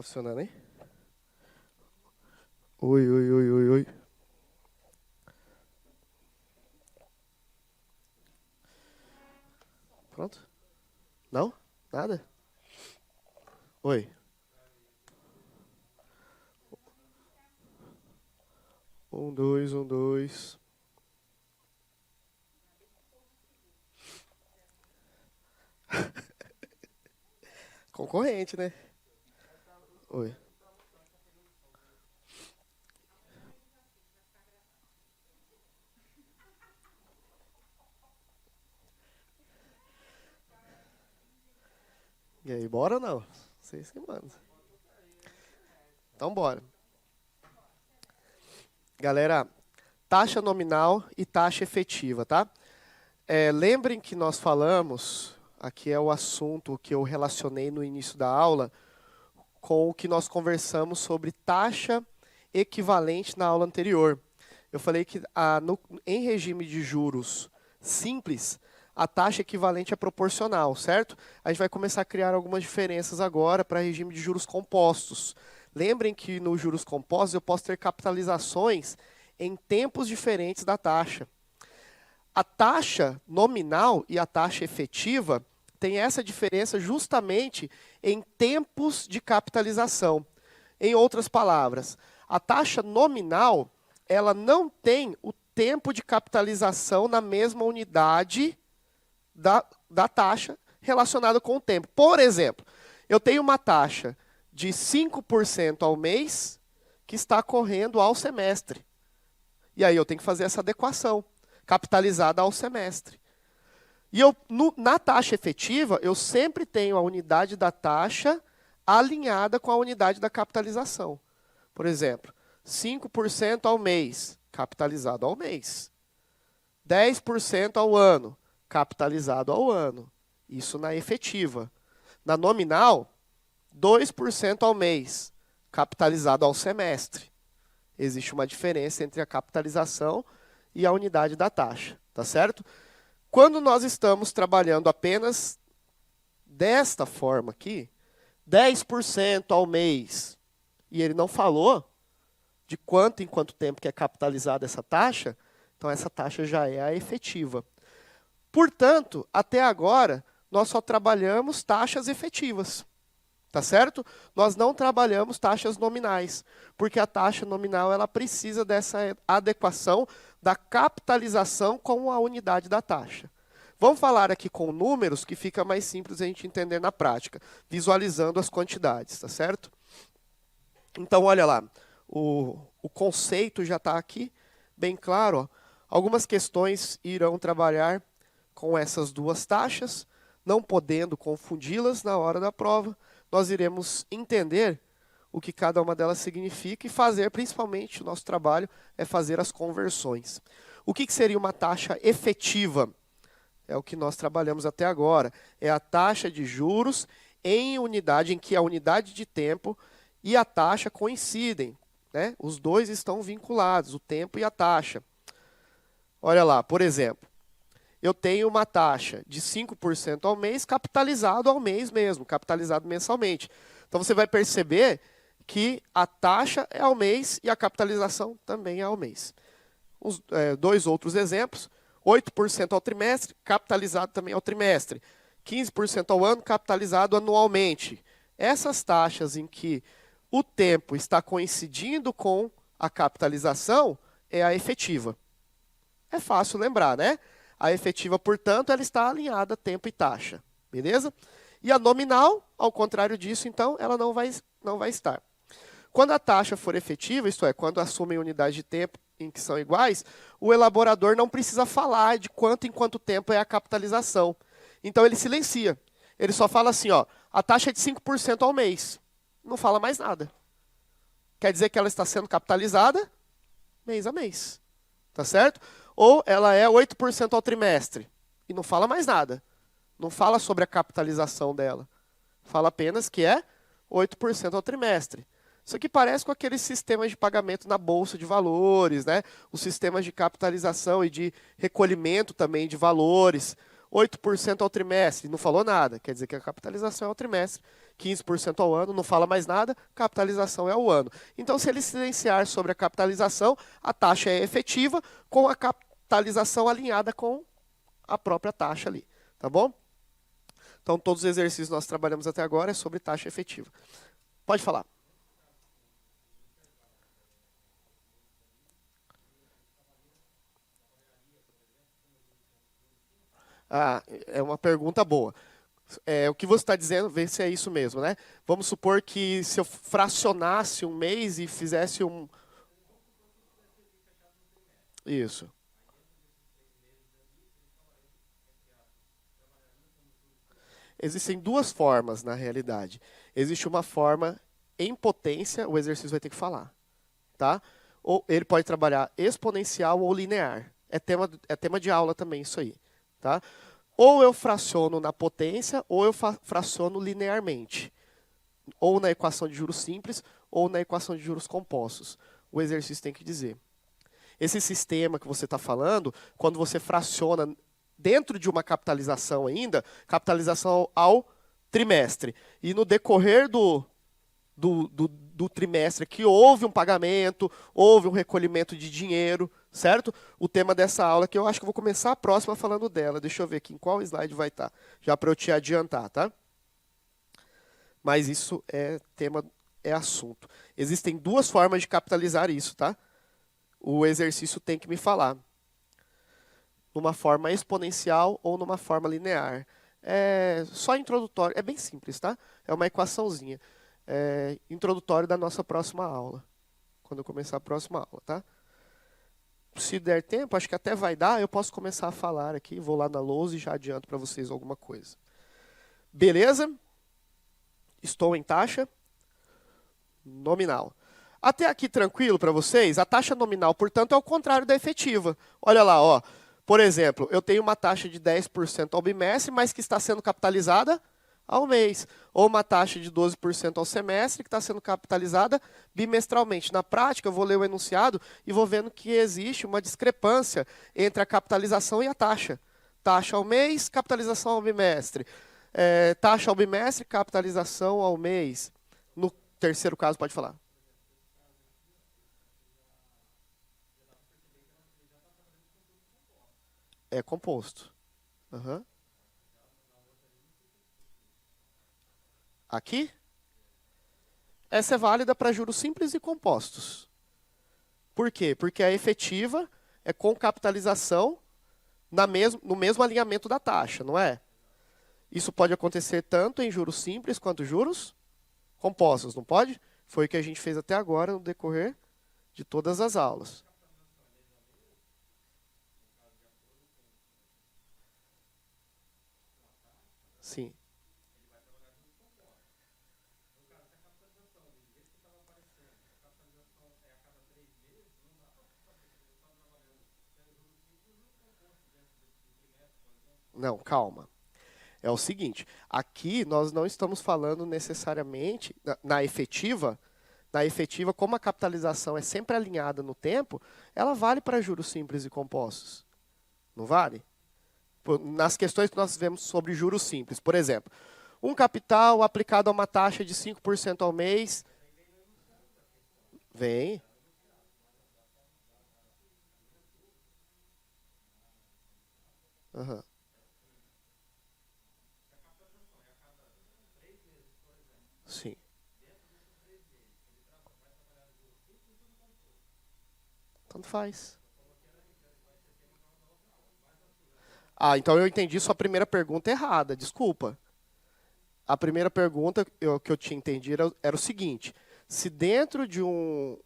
Tá funcionando, hein? Oi, oi, oi, oi, oi. Pronto? Não? Nada? Oi. Um, dois, um, dois. Concorrente, né? Oi. E aí, bora ou não? Vocês que mandam. Então, bora. Galera, taxa nominal e taxa efetiva, tá? Lembrem que nós falamos, aqui é o assunto que eu relacionei no início da aula, com o que nós conversamos sobre taxa equivalente na aula anterior. Eu falei que em regime de juros simples, a taxa equivalente é proporcional, certo? A gente vai começar a criar algumas diferenças agora para regime de juros compostos. Lembrem que nos juros compostos eu posso ter capitalizações em tempos diferentes da taxa. A taxa nominal e a taxa efetiva tem essa diferença justamente em tempos de capitalização. Em outras palavras, a taxa nominal, ela não tem o tempo de capitalização na mesma unidade da taxa relacionada com o tempo. Por exemplo, eu tenho uma taxa de 5% ao mês que está correndo ao semestre. E aí eu tenho que fazer essa adequação, capitalizada ao semestre. E na taxa efetiva, eu sempre tenho a unidade da taxa alinhada com a unidade da capitalização. Por exemplo, 5% ao mês, capitalizado ao mês. 10% ao ano, capitalizado ao ano. Isso na efetiva. Na nominal, 2% ao mês, capitalizado ao semestre. Existe uma diferença entre a capitalização e a unidade da taxa, tá certo? Quando nós estamos trabalhando apenas desta forma aqui, 10% ao mês, e ele não falou de quanto em quanto tempo que é capitalizada essa taxa, então essa taxa já é a efetiva. Portanto, até agora, nós só trabalhamos taxas efetivas, tá certo? Nós não trabalhamos taxas nominais, porque a taxa nominal ela precisa dessa adequação da capitalização com a unidade da taxa. Vamos falar aqui com números que fica mais simples a gente entender na prática, visualizando as quantidades, tá certo? Então, olha lá, o conceito já está aqui, bem claro. Ó. Algumas questões irão trabalhar com essas duas taxas, não podendo confundi-las na hora da prova. Nós iremos entender o que cada uma delas significa e fazer, principalmente, o nosso trabalho é fazer as conversões. O que seria uma taxa efetiva? É o que nós trabalhamos até agora. É a taxa de juros em unidade, em que a unidade de tempo e a taxa coincidem. Né? Os dois estão vinculados, o tempo e a taxa. Olha lá, por exemplo, eu tenho uma taxa de 5% ao mês, capitalizado ao mês mesmo, capitalizado mensalmente. Então, você vai perceber que a taxa é ao mês e a capitalização também é ao mês. Dois outros exemplos. 8% ao trimestre, capitalizado também ao trimestre. 15% ao ano, capitalizado anualmente. Essas taxas em que o tempo está coincidindo com a capitalização é a efetiva. É fácil lembrar, né? A efetiva, portanto, ela está alinhada a tempo e taxa. Beleza? E a nominal, ao contrário disso, então, ela não vai estar. Quando a taxa for efetiva, isto é, quando assumem unidade de tempo em que são iguais, o elaborador não precisa falar de quanto em quanto tempo é a capitalização. Então, ele silencia. Ele só fala assim, ó, a taxa é de 5% ao mês. Não fala mais nada. Quer dizer que ela está sendo capitalizada mês a mês. Tá certo? Ou ela é 8% ao trimestre. E não fala mais nada. Não fala sobre a capitalização dela. Fala apenas que é 8% ao trimestre. Isso aqui parece com aqueles sistemas de pagamento na bolsa de valores, né? Os sistemas de capitalização e de recolhimento também de valores. 8% ao trimestre, não falou nada, quer dizer que a capitalização é ao trimestre. 15% ao ano, não fala mais nada, capitalização é ao ano. Então, se ele silenciar sobre a capitalização, a taxa é efetiva, com a capitalização alinhada com a própria taxa ali, tá bom? Então, todos os exercícios que nós trabalhamos até agora é sobre taxa efetiva. Pode falar. Ah, é uma pergunta boa. O que você está dizendo, vê se é isso mesmo, né? Vamos supor que se eu fracionasse um mês e fizesse um... Isso. Existem duas formas, na realidade. Existe uma forma em potência, o exercício vai ter que falar, tá? Ou ele pode trabalhar exponencial ou linear. É tema de aula também isso aí, tá? Ou eu fraciono na potência, ou eu fraciono linearmente. Ou na equação de juros simples, ou na equação de juros compostos. O exercício tem que dizer. Esse sistema que você está falando, quando você fraciona dentro de uma capitalização ainda, capitalização ao trimestre, e no decorrer do trimestre que houve um pagamento, houve um recolhimento de dinheiro, certo? O tema dessa aula, que eu acho que eu vou começar a próxima falando dela. Deixa eu ver aqui em qual slide vai estar, já para eu te adiantar, tá? Mas isso é tema, é assunto. Existem duas formas de capitalizar isso, tá? O exercício tem que me falar. Numa forma exponencial ou numa forma linear. É só introdutório, é bem simples, tá? É uma equaçãozinha. Introdutório da nossa próxima aula. Quando eu começar a próxima aula, tá? Se der tempo, acho que até vai dar, eu posso começar a falar aqui, vou lá na lousa e já adianto para vocês alguma coisa. Beleza? Estou em taxa nominal. Até aqui tranquilo para vocês? A taxa nominal, portanto, é o contrário da efetiva. Olha lá, ó. Por exemplo, eu tenho uma taxa de 10% ao bimestre, mas que está sendo capitalizada ao mês. Ou uma taxa de 12% ao semestre, que está sendo capitalizada bimestralmente. Na prática, eu vou ler o enunciado e vou vendo que existe uma discrepância entre a capitalização e a taxa. Taxa ao mês, capitalização ao bimestre. Taxa ao bimestre, capitalização ao mês. No terceiro caso, pode falar. É composto. Uhum. Aqui? Essa é válida para juros simples e compostos. Por quê? Porque a efetiva é com capitalização no mesmo alinhamento da taxa, não é? Isso pode acontecer tanto em juros simples quanto juros compostos, não pode? Foi o que a gente fez até agora no decorrer de todas as aulas. Sim. Não, calma. É o seguinte, aqui nós não estamos falando necessariamente na efetiva, como a capitalização é sempre alinhada no tempo, ela vale para juros simples e compostos. Não vale? Nas questões que nós vemos sobre juros simples, por exemplo, um capital aplicado a uma taxa de 5% ao mês, vem. Uhum. Sim. Tanto faz. Ah, então eu entendi sua primeira pergunta errada, desculpa. A primeira pergunta que eu tinha entendido era o seguinte: se dentro de um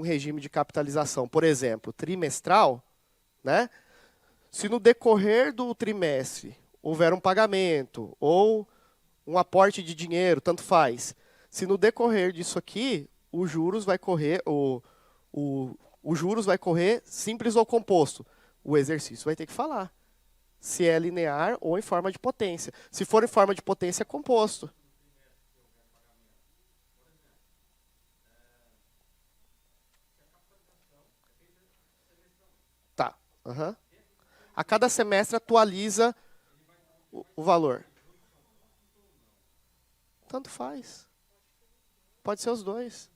regime de capitalização, por exemplo, trimestral, né? Se no decorrer do trimestre houver um pagamento ou um aporte de dinheiro, tanto faz. Se no decorrer disso aqui, os juros vai correr, o juros vai correr simples ou composto. O exercício vai ter que falar se é linear ou em forma de potência. Se for em forma de potência, é composto. Tá. Uhum. A cada semestre atualiza o valor? Tanto faz. Pode ser os dois.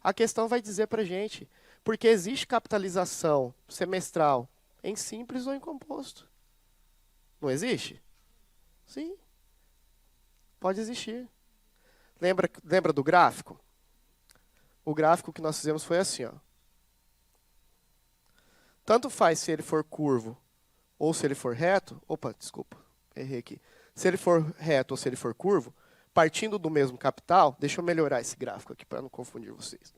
A questão vai dizer para a gente, porque existe capitalização semestral em simples ou em composto. Não existe? Sim, pode existir. Lembra do gráfico? O gráfico que nós fizemos foi assim, ó. Tanto faz se ele for curvo ou se ele for reto. Opa, desculpa, errei aqui. Se ele for reto ou se ele for curvo, partindo do mesmo capital, deixa eu melhorar esse gráfico aqui para não confundir vocês.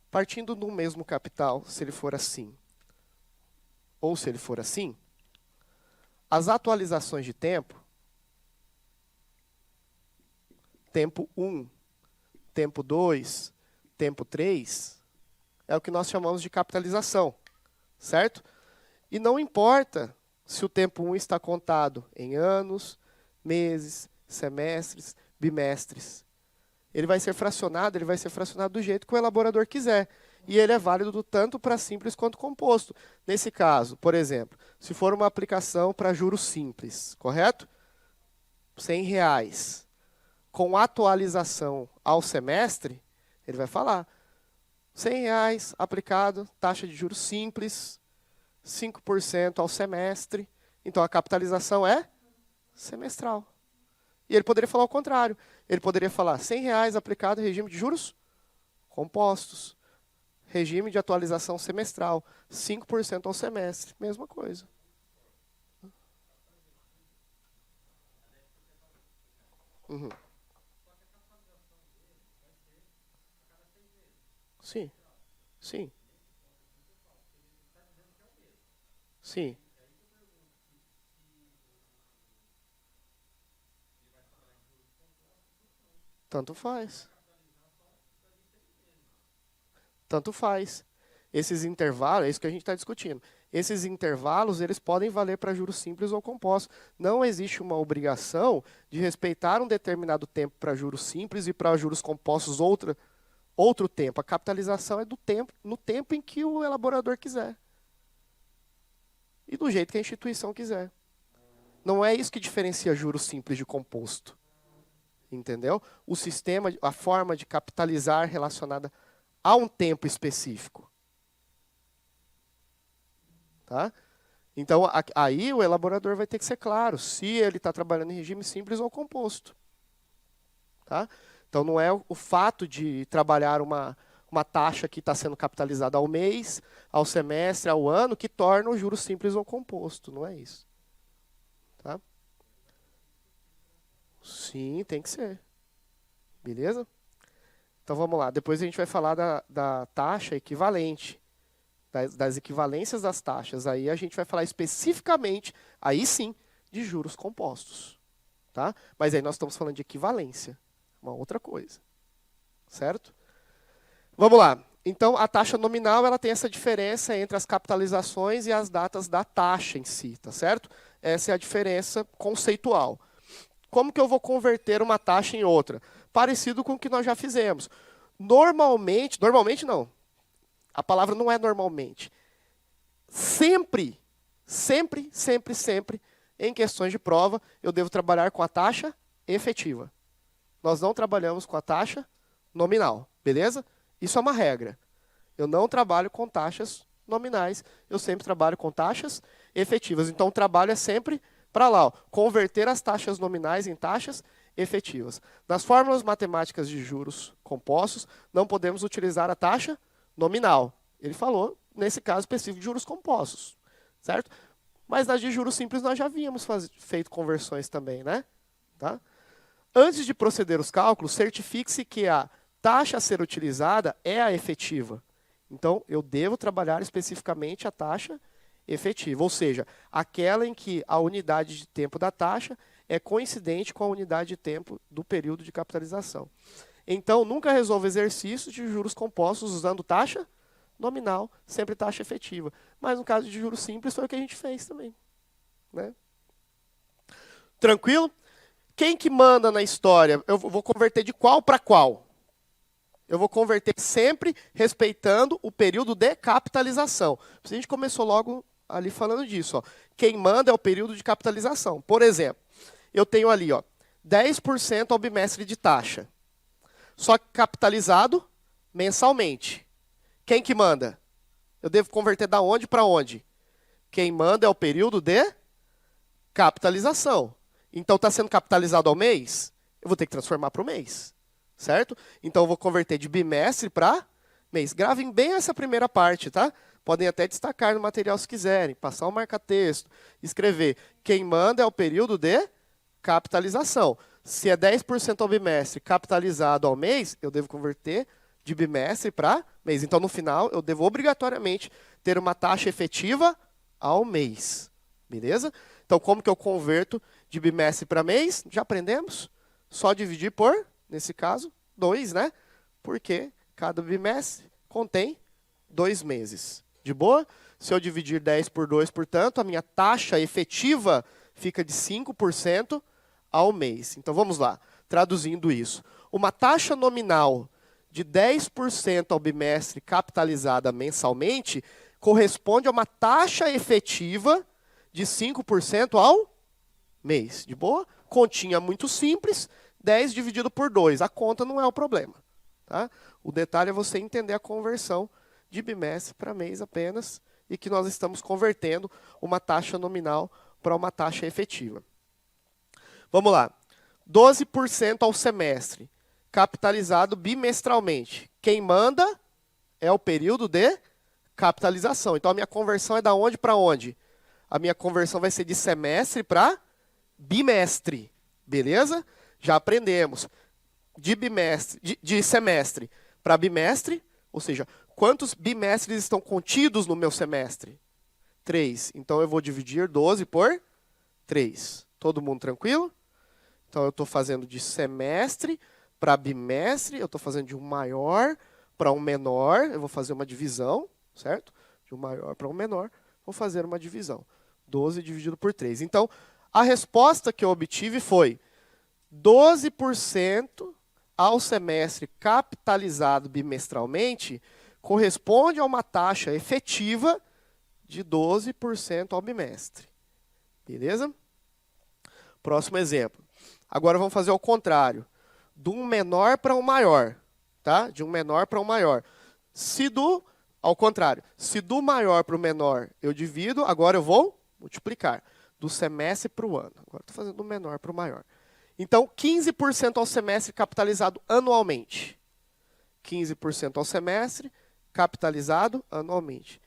Partindo do mesmo capital, se ele for assim, ou se ele for assim, as atualizações de tempo, tempo 1, tempo 2, tempo 3, é o que nós chamamos de capitalização, certo? E não importa se o tempo 1 está contado em anos, meses, semestres, bimestres. Ele vai ser fracionado do jeito que o elaborador quiser. E ele é válido tanto para simples quanto composto. Nesse caso, por exemplo, se for uma aplicação para juros simples, correto? R$ 100. Com atualização ao semestre, ele vai falar R$ 100 aplicado, taxa de juros simples, 5% ao semestre. Então, a capitalização é semestral. E ele poderia falar o contrário. Ele poderia falar R$ 100 aplicado em regime de juros compostos. Regime de atualização semestral, 5% ao semestre. Mesma coisa. Uhum. Sim, sim, sim. Tanto faz. Tanto faz. Esses intervalos, é isso que a gente está discutindo. Esses intervalos, eles podem valer para juros simples ou compostos. Não existe uma obrigação de respeitar um determinado tempo para juros simples e para juros compostos outro tempo. A capitalização é do tempo, no tempo em que o elaborador quiser. E do jeito que a instituição quiser. Não é isso que diferencia juros simples de composto. Entendeu? O sistema, a forma de capitalizar relacionada a um tempo específico. Tá? Então, aí o elaborador vai ter que ser claro se ele está trabalhando em regime simples ou composto. Tá? Então, não é o fato de trabalhar uma taxa que está sendo capitalizada ao mês, ao semestre, ao ano, que torna o juro simples ou composto. Não é isso. Tá? Sim, tem que ser. Beleza? Então, vamos lá. Depois a gente vai falar da taxa equivalente. Das equivalências das taxas. Aí a gente vai falar especificamente, aí sim, de juros compostos. Tá? Mas aí nós estamos falando de equivalência. Uma outra coisa. Certo? Vamos lá. Então, a taxa nominal ela tem essa diferença entre as capitalizações e as datas da taxa em si. Tá certo? Essa é a diferença conceitual. Como que eu vou converter uma taxa em outra? Parecido com o que nós já fizemos. Normalmente não. A palavra não é normalmente. Sempre, em questões de prova, eu devo trabalhar com a taxa efetiva. Nós não trabalhamos com a taxa nominal, beleza? Isso é uma regra. Eu não trabalho com taxas nominais, eu sempre trabalho com taxas efetivas. Então, o trabalho é sempre para lá, ó, converter as taxas nominais em taxas efetivas. Nas fórmulas matemáticas de juros compostos, não podemos utilizar a taxa nominal. Ele falou, nesse caso específico, de juros compostos, certo? Mas nas de juros simples nós já havíamos feito conversões também, né? Tá? Antes de proceder os cálculos, certifique-se que a taxa a ser utilizada é a efetiva. Então, eu devo trabalhar especificamente a taxa efetiva, ou seja, aquela em que a unidade de tempo da taxa é coincidente com a unidade de tempo do período de capitalização. Então, nunca resolva exercícios de juros compostos usando taxa nominal, sempre taxa efetiva. Mas no caso de juros simples foi o que a gente fez também. Né? Tranquilo? Quem que manda na história? Eu vou converter de qual para qual? Eu vou converter sempre respeitando o período de capitalização. A gente começou logo ali falando disso. Ó. Quem manda é o período de capitalização. Por exemplo, eu tenho ali ó, 10% ao bimestre de taxa. Só que capitalizado mensalmente. Quem que manda? Eu devo converter da onde para onde? Quem manda é o período de capitalização. Então, está sendo capitalizado ao mês? Eu vou ter que transformar para o mês. Certo? Então, eu vou converter de bimestre para mês. Gravem bem essa primeira parte, tá? Podem até destacar no material se quiserem. Passar um marca-texto. Escrever. Quem manda é o período de capitalização. Se é 10% ao bimestre capitalizado ao mês, eu devo converter de bimestre para mês. Então, no final, eu devo obrigatoriamente ter uma taxa efetiva ao mês. Beleza? Então, como que eu converto de bimestre para mês? Já aprendemos? Só dividir por, nesse caso, 2, né? Porque cada bimestre contém 2 meses. De boa? Se eu dividir 10 por 2, portanto, a minha taxa efetiva fica de 5% ao mês. Então, vamos lá. Traduzindo isso. Uma taxa nominal de 10% ao bimestre capitalizada mensalmente corresponde a uma taxa efetiva de 5% ao mês. De boa? Continha muito simples, 10 dividido por 2. A conta não é o problema. Tá? O detalhe é você entender a conversão de bimestre para mês apenas e que nós estamos convertendo uma taxa nominal para uma taxa efetiva. Vamos lá. 12% ao semestre, capitalizado bimestralmente. Quem manda é o período de capitalização. Então, a minha conversão é da onde para onde? A minha conversão vai ser de semestre para bimestre. Beleza? Já aprendemos. De semestre para bimestre, ou seja, quantos bimestres estão contidos no meu semestre? 3. Então, eu vou dividir 12 por 3. Todo mundo tranquilo? Então, eu estou fazendo de semestre para bimestre, eu estou fazendo de um maior para um menor, eu vou fazer uma divisão, certo? De um maior para um menor, vou fazer uma divisão. 12 dividido por 3. Então, a resposta que eu obtive foi 12% ao semestre capitalizado bimestralmente corresponde a uma taxa efetiva de 12% ao bimestre. Beleza? Próximo exemplo. Agora vamos fazer ao contrário. De um menor para um maior. Tá? De um menor para um maior. Ao contrário, se do maior para o menor eu divido, agora eu vou multiplicar. Do semestre para o ano. Agora estou fazendo do menor para o maior. Então, 15% ao semestre capitalizado anualmente. 15% ao semestre capitalizado anualmente.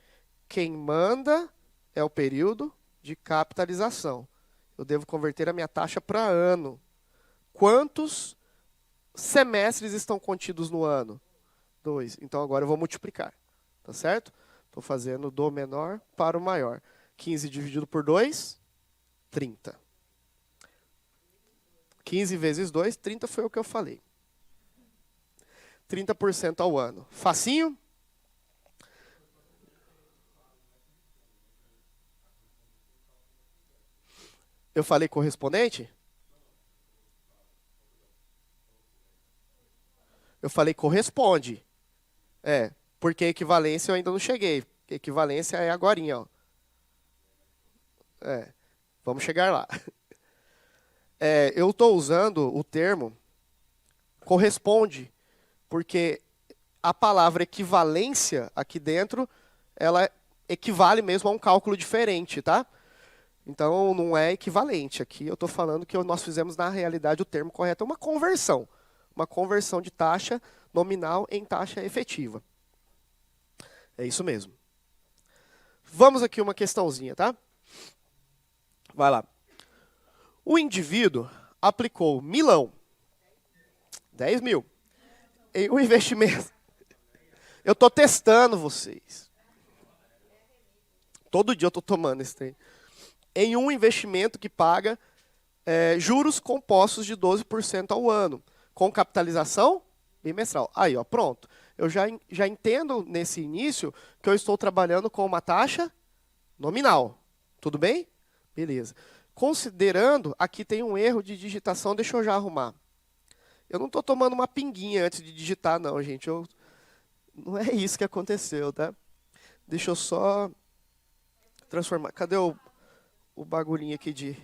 Quem manda é o período de capitalização. Eu devo converter a minha taxa para ano. Quantos semestres estão contidos no ano? 2. Então, agora eu vou multiplicar. Tá certo? Estou fazendo do menor para o maior. 15 dividido por 2, 30. 15 vezes 2, 30 foi o que eu falei. 30% ao ano. Facinho? Eu falei correspondente? Eu falei corresponde. Porque equivalência eu ainda não cheguei. Equivalência é agorinha, ó. Vamos chegar lá. Eu estou usando o termo corresponde, porque a palavra equivalência aqui dentro, ela equivale mesmo a um cálculo diferente, tá? Então, não é equivalente. Aqui eu estou falando que nós fizemos, na realidade, o termo correto é uma conversão. Uma conversão de taxa nominal em taxa efetiva. É isso mesmo. Vamos aqui uma questãozinha, tá? Vai lá. O indivíduo aplicou milão, 10 mil, em um investimento. Eu estou testando vocês. Todo dia eu estou tomando esse trem. Em um investimento que paga juros compostos de 12% ao ano, com capitalização bimestral. Aí, ó, pronto. Eu já entendo nesse início que eu estou trabalhando com uma taxa nominal. Tudo bem? Beleza. Considerando, aqui tem um erro de digitação, deixa eu já arrumar. Eu não estou tomando uma pinguinha antes de digitar, não, gente. Não é isso que aconteceu, tá? Deixa eu só transformar. Cadê o bagulhinho aqui de...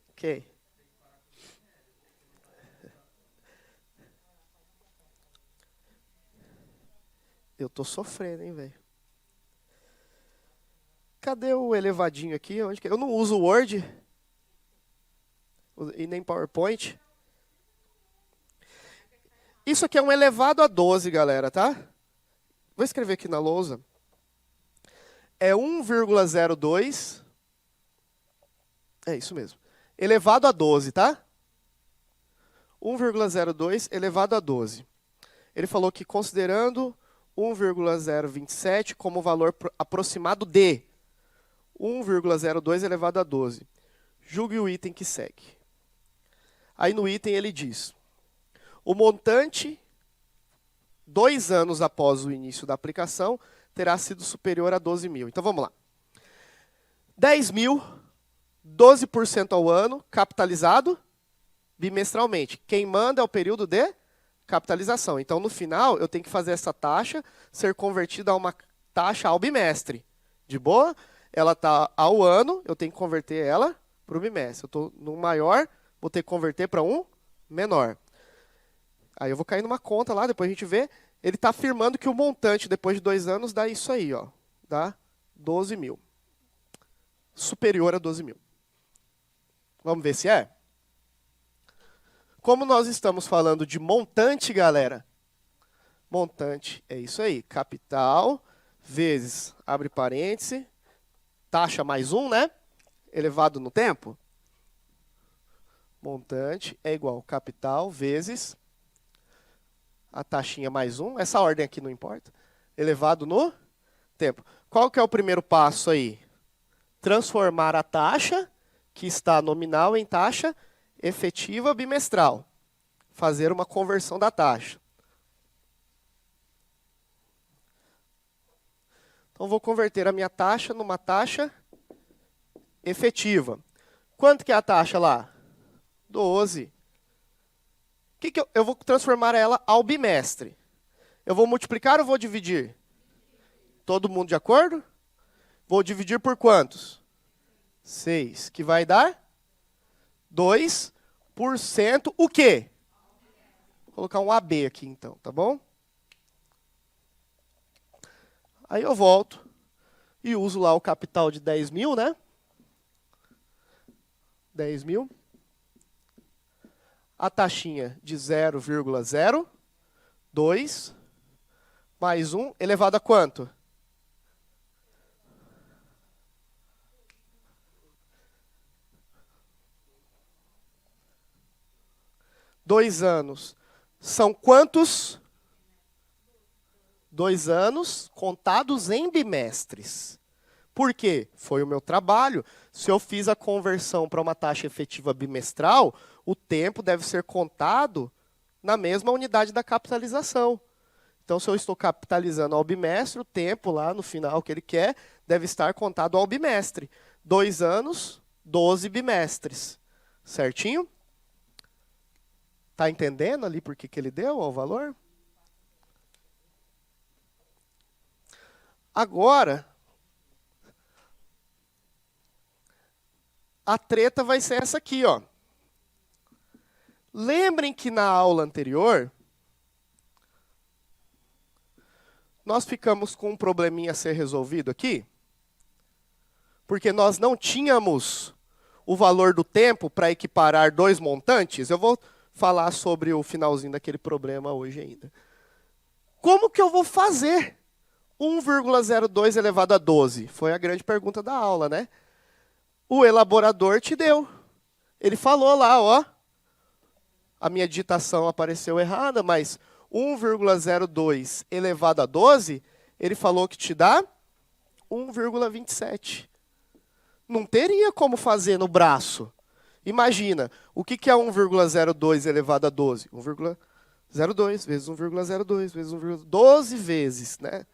Ok. Eu tô sofrendo, hein, velho. Cadê o elevadinho aqui? Onde que... Eu não uso Word e nem PowerPoint. Isso aqui é um elevado a 12, galera, tá? Vou escrever aqui na lousa. É 1,02. É isso mesmo. Elevado a 12, tá? 1,02 elevado a 12. Ele falou que considerando 1,027 como valor aproximado de 1,02 elevado a 12. Julgue o item que segue. Aí no item ele diz: o montante, 2 anos após o início da aplicação, terá sido superior a 12 mil. Então vamos lá. 10 mil, 12% ao ano, capitalizado bimestralmente. Quem manda é o período de capitalização. Então, no final, eu tenho que fazer essa taxa ser convertida a uma taxa ao bimestre. De boa? Ela está ao ano, eu tenho que converter ela para o bimestre. Eu estou no maior, vou ter que converter para um menor. Aí eu vou cair numa conta lá, depois a gente vê. Ele está afirmando que o montante, depois de 2 anos, dá isso aí, ó. Dá 12 mil. Superior a 12 mil. Vamos ver se é? Como nós estamos falando de montante, galera, montante é isso aí, capital vezes, abre parêntese, taxa mais 1, né? Elevado no tempo. Montante é igual capital vezes a taxinha mais 1, essa ordem aqui não importa, elevado no tempo. Qual que é o primeiro passo aí? Transformar a taxa, que está nominal, em taxa efetiva bimestral. Fazer uma conversão da taxa. Então, vou converter a minha taxa numa taxa efetiva. Quanto que é a taxa lá? 12. Eu vou transformar ela ao bimestre. Eu vou multiplicar ou vou dividir? Todo mundo de acordo? Vou dividir por quantos? 6. Que vai dar? 2%. O quê? Vou colocar um AB aqui, então, tá bom? Aí eu volto e uso lá o capital de 10 mil, né? 10 mil. A taxinha de 0,02 mais 1 elevado a quanto? Dois anos. São quantos? 2 anos contados em bimestres. Por quê? Foi o meu trabalho. Se eu fiz a conversão para uma taxa efetiva bimestral, o tempo deve ser contado na mesma unidade da capitalização. Então, se eu estou capitalizando ao bimestre, o tempo lá no final que ele quer deve estar contado ao bimestre. 2 anos, 12 bimestres. Certinho? Está entendendo ali por que ele deu o valor? Agora, a treta vai ser essa aqui, ó. Lembrem que na aula anterior, nós ficamos com um probleminha a ser resolvido aqui, porque nós não tínhamos o valor do tempo para equiparar 2 montantes. Eu vou falar sobre o finalzinho daquele problema hoje ainda. Como que eu vou fazer 1,02 elevado a 12? Foi a grande pergunta da aula, né? O elaborador te deu. Ele falou lá, ó. A minha digitação apareceu errada, mas 1,02 elevado a 12, ele falou que te dá 1,27. Não teria como fazer no braço. Imagina, o que é 1,02 elevado a 12? 1,02 vezes 1,02 vezes 1,12 vezes, né?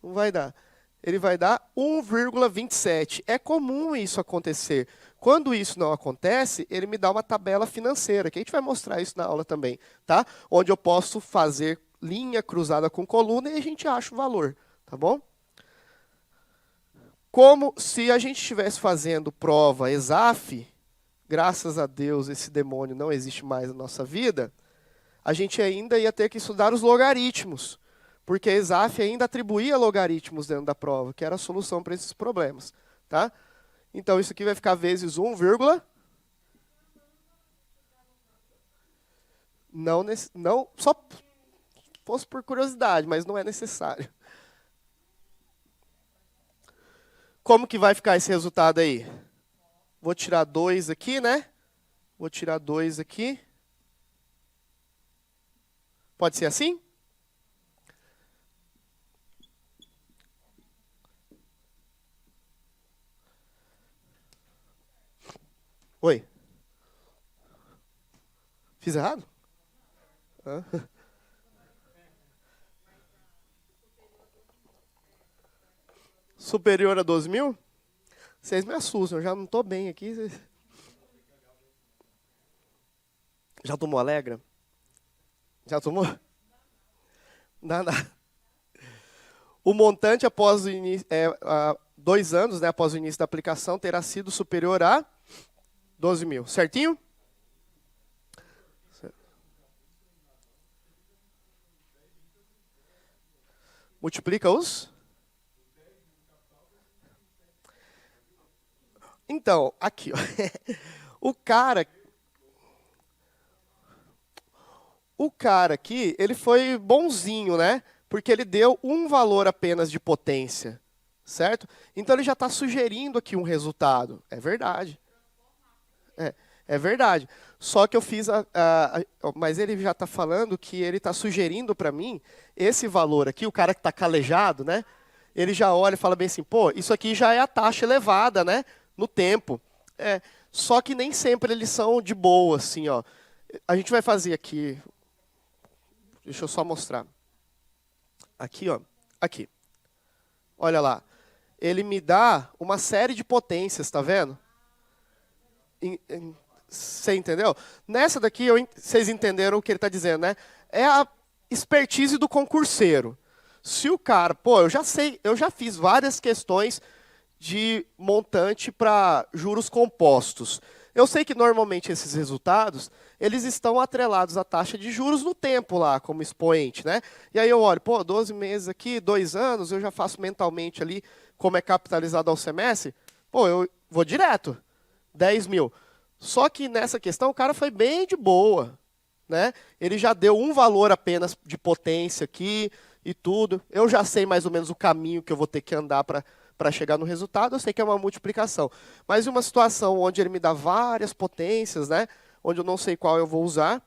Não vai dar. ele vai dar 1,27. É comum isso acontecer. Quando isso não acontece, ele me dá uma tabela financeira, que a gente vai mostrar isso na aula também, tá? Onde eu posso fazer linha cruzada com coluna e a gente acha o valor, tá bom? Como se a gente estivesse fazendo prova ESAF, graças a Deus esse demônio não existe mais na nossa vida, a gente ainda ia ter que estudar os logaritmos, porque a ESAF ainda atribuía logaritmos dentro da prova, que era a solução para esses problemas, tá? Então isso aqui vai ficar vezes 1, não, só fosse por curiosidade, mas não é necessário. Como que vai ficar esse resultado aí? Vou tirar 2 aqui, né? Vou tirar 2 aqui. Pode ser assim? Oi. Fiz errado? Hã? Superior a 12 mil? Vocês me assustam, eu já não estou bem aqui. Já tomou Alegra? Já tomou? Nada. O montante após o início, 2 anos, né, após o início da aplicação, terá sido superior a 12 mil. Certinho? Multiplica os? Então, aqui, ó. O cara aqui, ele foi bonzinho, né? Porque ele deu um valor apenas de potência, certo? Então ele já está sugerindo aqui um resultado. É verdade. É verdade. Só que eu fiz mas ele já está falando que ele está sugerindo para mim esse valor aqui, o cara que está calejado, né? Ele já olha e fala bem assim, pô, isso aqui já é a taxa elevada, né? No tempo. Só que nem sempre eles são de boa, assim, ó. A gente vai fazer aqui. Deixa eu só mostrar. Aqui, ó. Aqui. Olha lá. Ele me dá uma série de potências, tá vendo? Você entendeu? Nessa daqui, vocês entenderam o que ele está dizendo, né? É a expertise do concurseiro. Se o cara, pô, eu já sei, eu já fiz várias questões de montante para juros compostos. Eu sei que normalmente esses resultados, eles estão atrelados à taxa de juros no tempo lá, como expoente, né? E aí eu olho, pô, 12 meses aqui, 2 anos, eu já faço mentalmente ali como é capitalizado ao semestre, pô, eu vou direto, 10 mil. Só que nessa questão o cara foi bem de boa, né? Ele já deu um valor apenas de potência aqui e tudo. Eu já sei mais ou menos o caminho que eu vou ter que andar para chegar no resultado, eu sei que é uma multiplicação. Mas em uma situação onde ele me dá várias potências, né, onde eu não sei qual eu vou usar,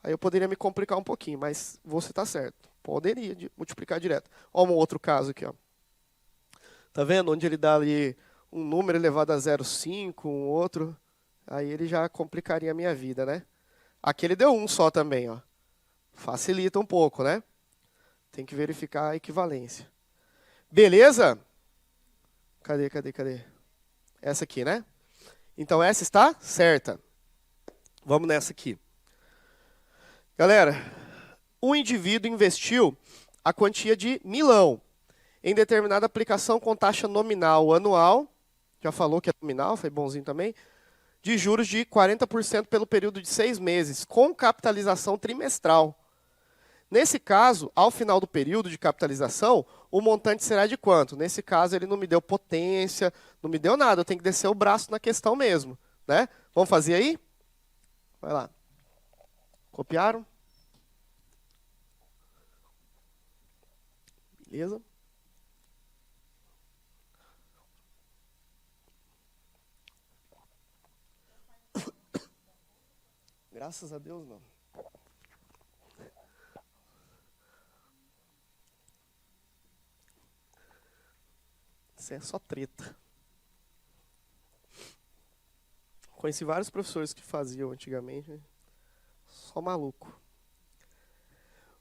aí eu poderia me complicar um pouquinho, mas você está certo. Poderia multiplicar direto. Olha um outro caso aqui. Ó. Tá vendo? Onde ele dá ali um número elevado a 0,5, um outro, aí ele já complicaria a minha vida, né? Aqui ele deu um só também. Ó. Facilita um pouco, né? Tem que verificar a equivalência. Beleza? Cadê? Essa aqui, né? Então, essa está certa. Vamos nessa aqui. Galera, um indivíduo investiu a quantia de milão em determinada aplicação com taxa nominal anual, já falou que é nominal, foi bonzinho também, de juros de 40% pelo período de 6 meses, com capitalização trimestral. Nesse caso, ao final do período de capitalização, o montante será de quanto? Nesse caso, ele não me deu potência, não me deu nada, eu tenho que descer o braço na questão mesmo. Né? Vamos fazer aí? Vai lá. Copiaram? Beleza? Graças a Deus, não. Isso é só treta. Conheci vários professores que faziam antigamente. Só maluco.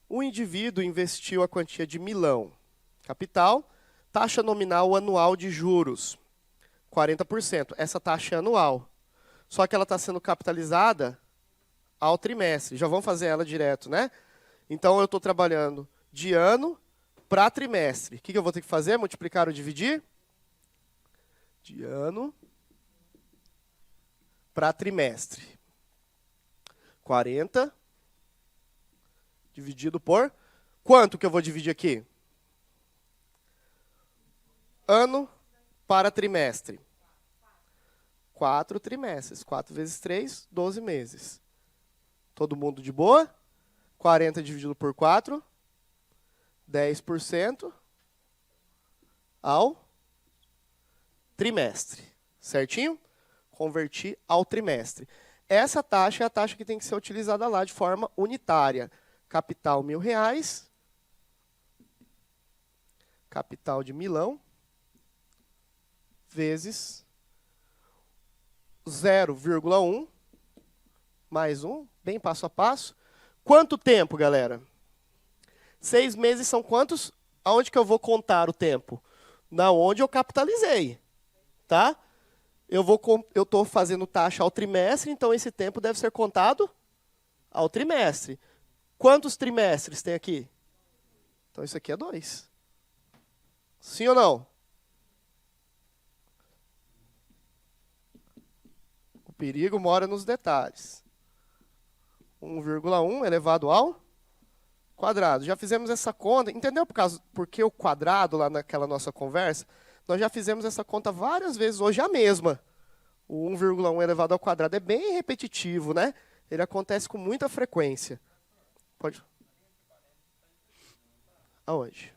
Um indivíduo investiu a quantia de milão capital Taxa nominal anual de juros, 40%. Essa taxa é anual. Só que ela está sendo capitalizada ao trimestre. Já vamos fazer ela direto, né? Então, eu estou trabalhando de ano para trimestre. O que eu vou ter que fazer? Multiplicar ou dividir? De ano para trimestre. 40 dividido por... Quanto que eu vou dividir aqui? Ano para trimestre. 4 trimestres. 4 vezes 3, 12 meses. Todo mundo de boa? 40 dividido por 4, 10% ao trimestre. Certinho? Converti ao trimestre. Essa taxa é a taxa que tem que ser utilizada lá de forma unitária. Capital R$1.000. Capital de Milão. Vezes 0,1 mais 1, bem passo a passo. Quanto tempo, galera? 6 meses são quantos? Aonde que eu vou contar o tempo? Na onde eu capitalizei, tá? Eu estou fazendo taxa ao trimestre, então esse tempo deve ser contado ao trimestre. Quantos trimestres tem aqui? Então isso aqui é 2. Sim ou não? O perigo mora nos detalhes. 1,1 elevado ao quadrado. Já fizemos essa conta. Entendeu por que o quadrado lá naquela nossa conversa? Nós já fizemos essa conta várias vezes, hoje é a mesma. O 1,1 elevado ao quadrado é bem repetitivo, né? Ele acontece com muita frequência. Pode? Aonde?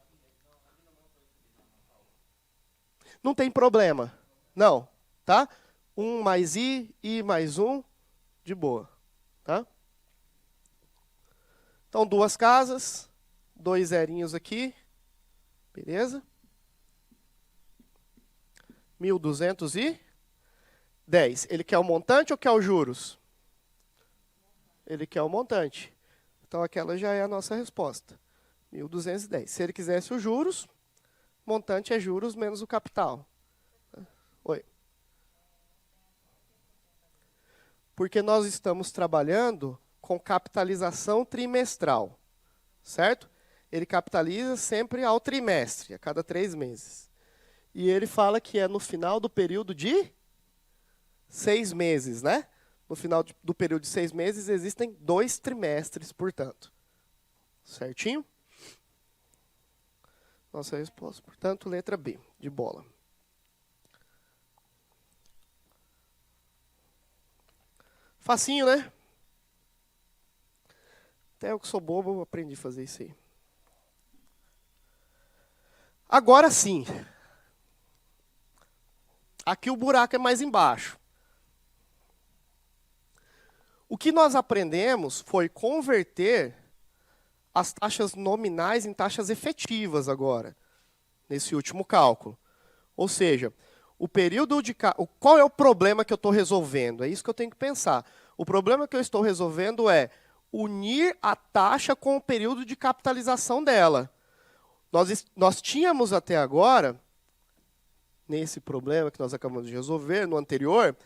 Não tem problema. Não, tá? 1 mais i mais 1, de boa, tá? Então, 2 casas, 2 zerinhos aqui, beleza? 1.210. Ele quer o montante ou quer os juros? Ele quer o montante. Então, aquela já é a nossa resposta. 1.210. Se ele quisesse os juros, montante é juros menos o capital. Oi. Porque nós estamos trabalhando com capitalização trimestral, certo? Ele capitaliza sempre ao trimestre, a cada 3 meses. E ele fala que é no final do período de 6 meses, né? No final do período de 6 meses, existem 2 trimestres, portanto. Certinho? Nossa resposta, portanto, letra B, de bola. Facinho, né? Até eu que sou bobo, eu aprendi a fazer isso aí. Agora sim. Aqui o buraco é mais embaixo. O que nós aprendemos foi converter as taxas nominais em taxas efetivas agora, nesse último cálculo. Ou seja, o período de... Qual é o problema que eu estou resolvendo? É isso que eu tenho que pensar. O problema que eu estou resolvendo é unir a taxa com o período de capitalização dela. Nós tínhamos até agora, nesse problema que nós acabamos de resolver, no anterior,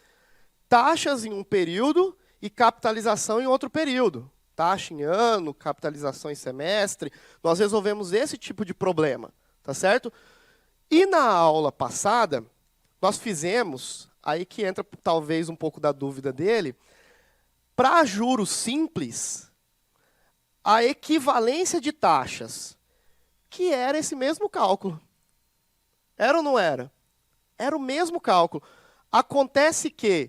taxas em um período e capitalização em outro período. Taxa em ano, capitalização em semestre. Nós resolvemos esse tipo de problema, tá certo? E na aula passada, nós fizemos, aí que entra talvez um pouco da dúvida dele, para juros simples, a equivalência de taxas, que era esse mesmo cálculo. Era ou não era? Era o mesmo cálculo. Acontece que,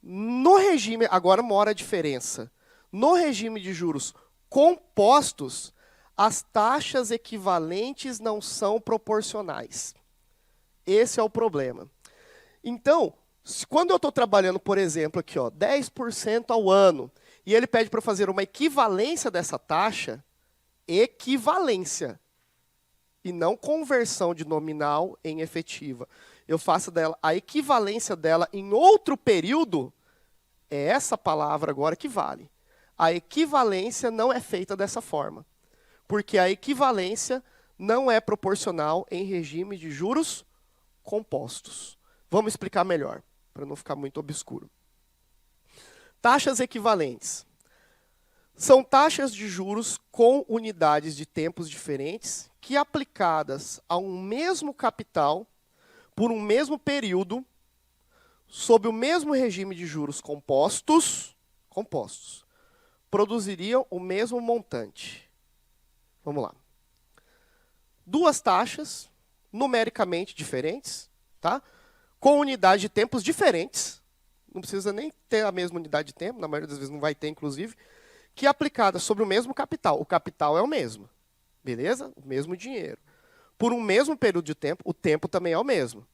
no regime, agora mora a diferença, no regime de juros compostos, as taxas equivalentes não são proporcionais. Esse é o problema. Então, quando eu estou trabalhando, por exemplo, aqui, ó, 10% ao ano, e ele pede para eu fazer uma equivalência dessa taxa, equivalência, e não conversão de nominal em efetiva. Eu faço dela a equivalência dela em outro período, é essa palavra agora que vale. A equivalência não é feita dessa forma, porque a equivalência não é proporcional em regime de juros compostos. Vamos explicar melhor, para não ficar muito obscuro. Taxas equivalentes. São taxas de juros com unidades de tempos diferentes que, aplicadas a um mesmo capital por um mesmo período, sob o mesmo regime de juros compostos, produziriam o mesmo montante. Vamos lá. Duas taxas numericamente diferentes, tá? Com unidade de tempos diferentes, não precisa nem ter a mesma unidade de tempo, na maioria das vezes não vai ter, inclusive, que é aplicada sobre o mesmo capital. O capital é o mesmo, beleza? O mesmo dinheiro. Por um mesmo período de tempo, o tempo também é o mesmo.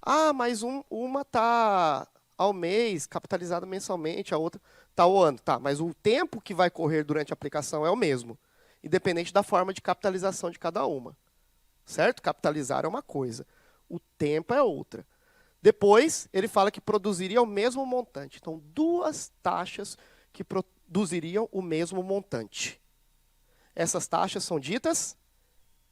Ah, mas uma está ao mês, capitalizada mensalmente, a outra está ao ano. Tá, mas o tempo que vai correr durante a aplicação é o mesmo, independente da forma de capitalização de cada uma. Certo? Capitalizar é uma coisa, o tempo é outra. Depois, ele fala que produziria o mesmo montante. Então, duas taxas que produziriam o mesmo montante. Essas taxas são ditas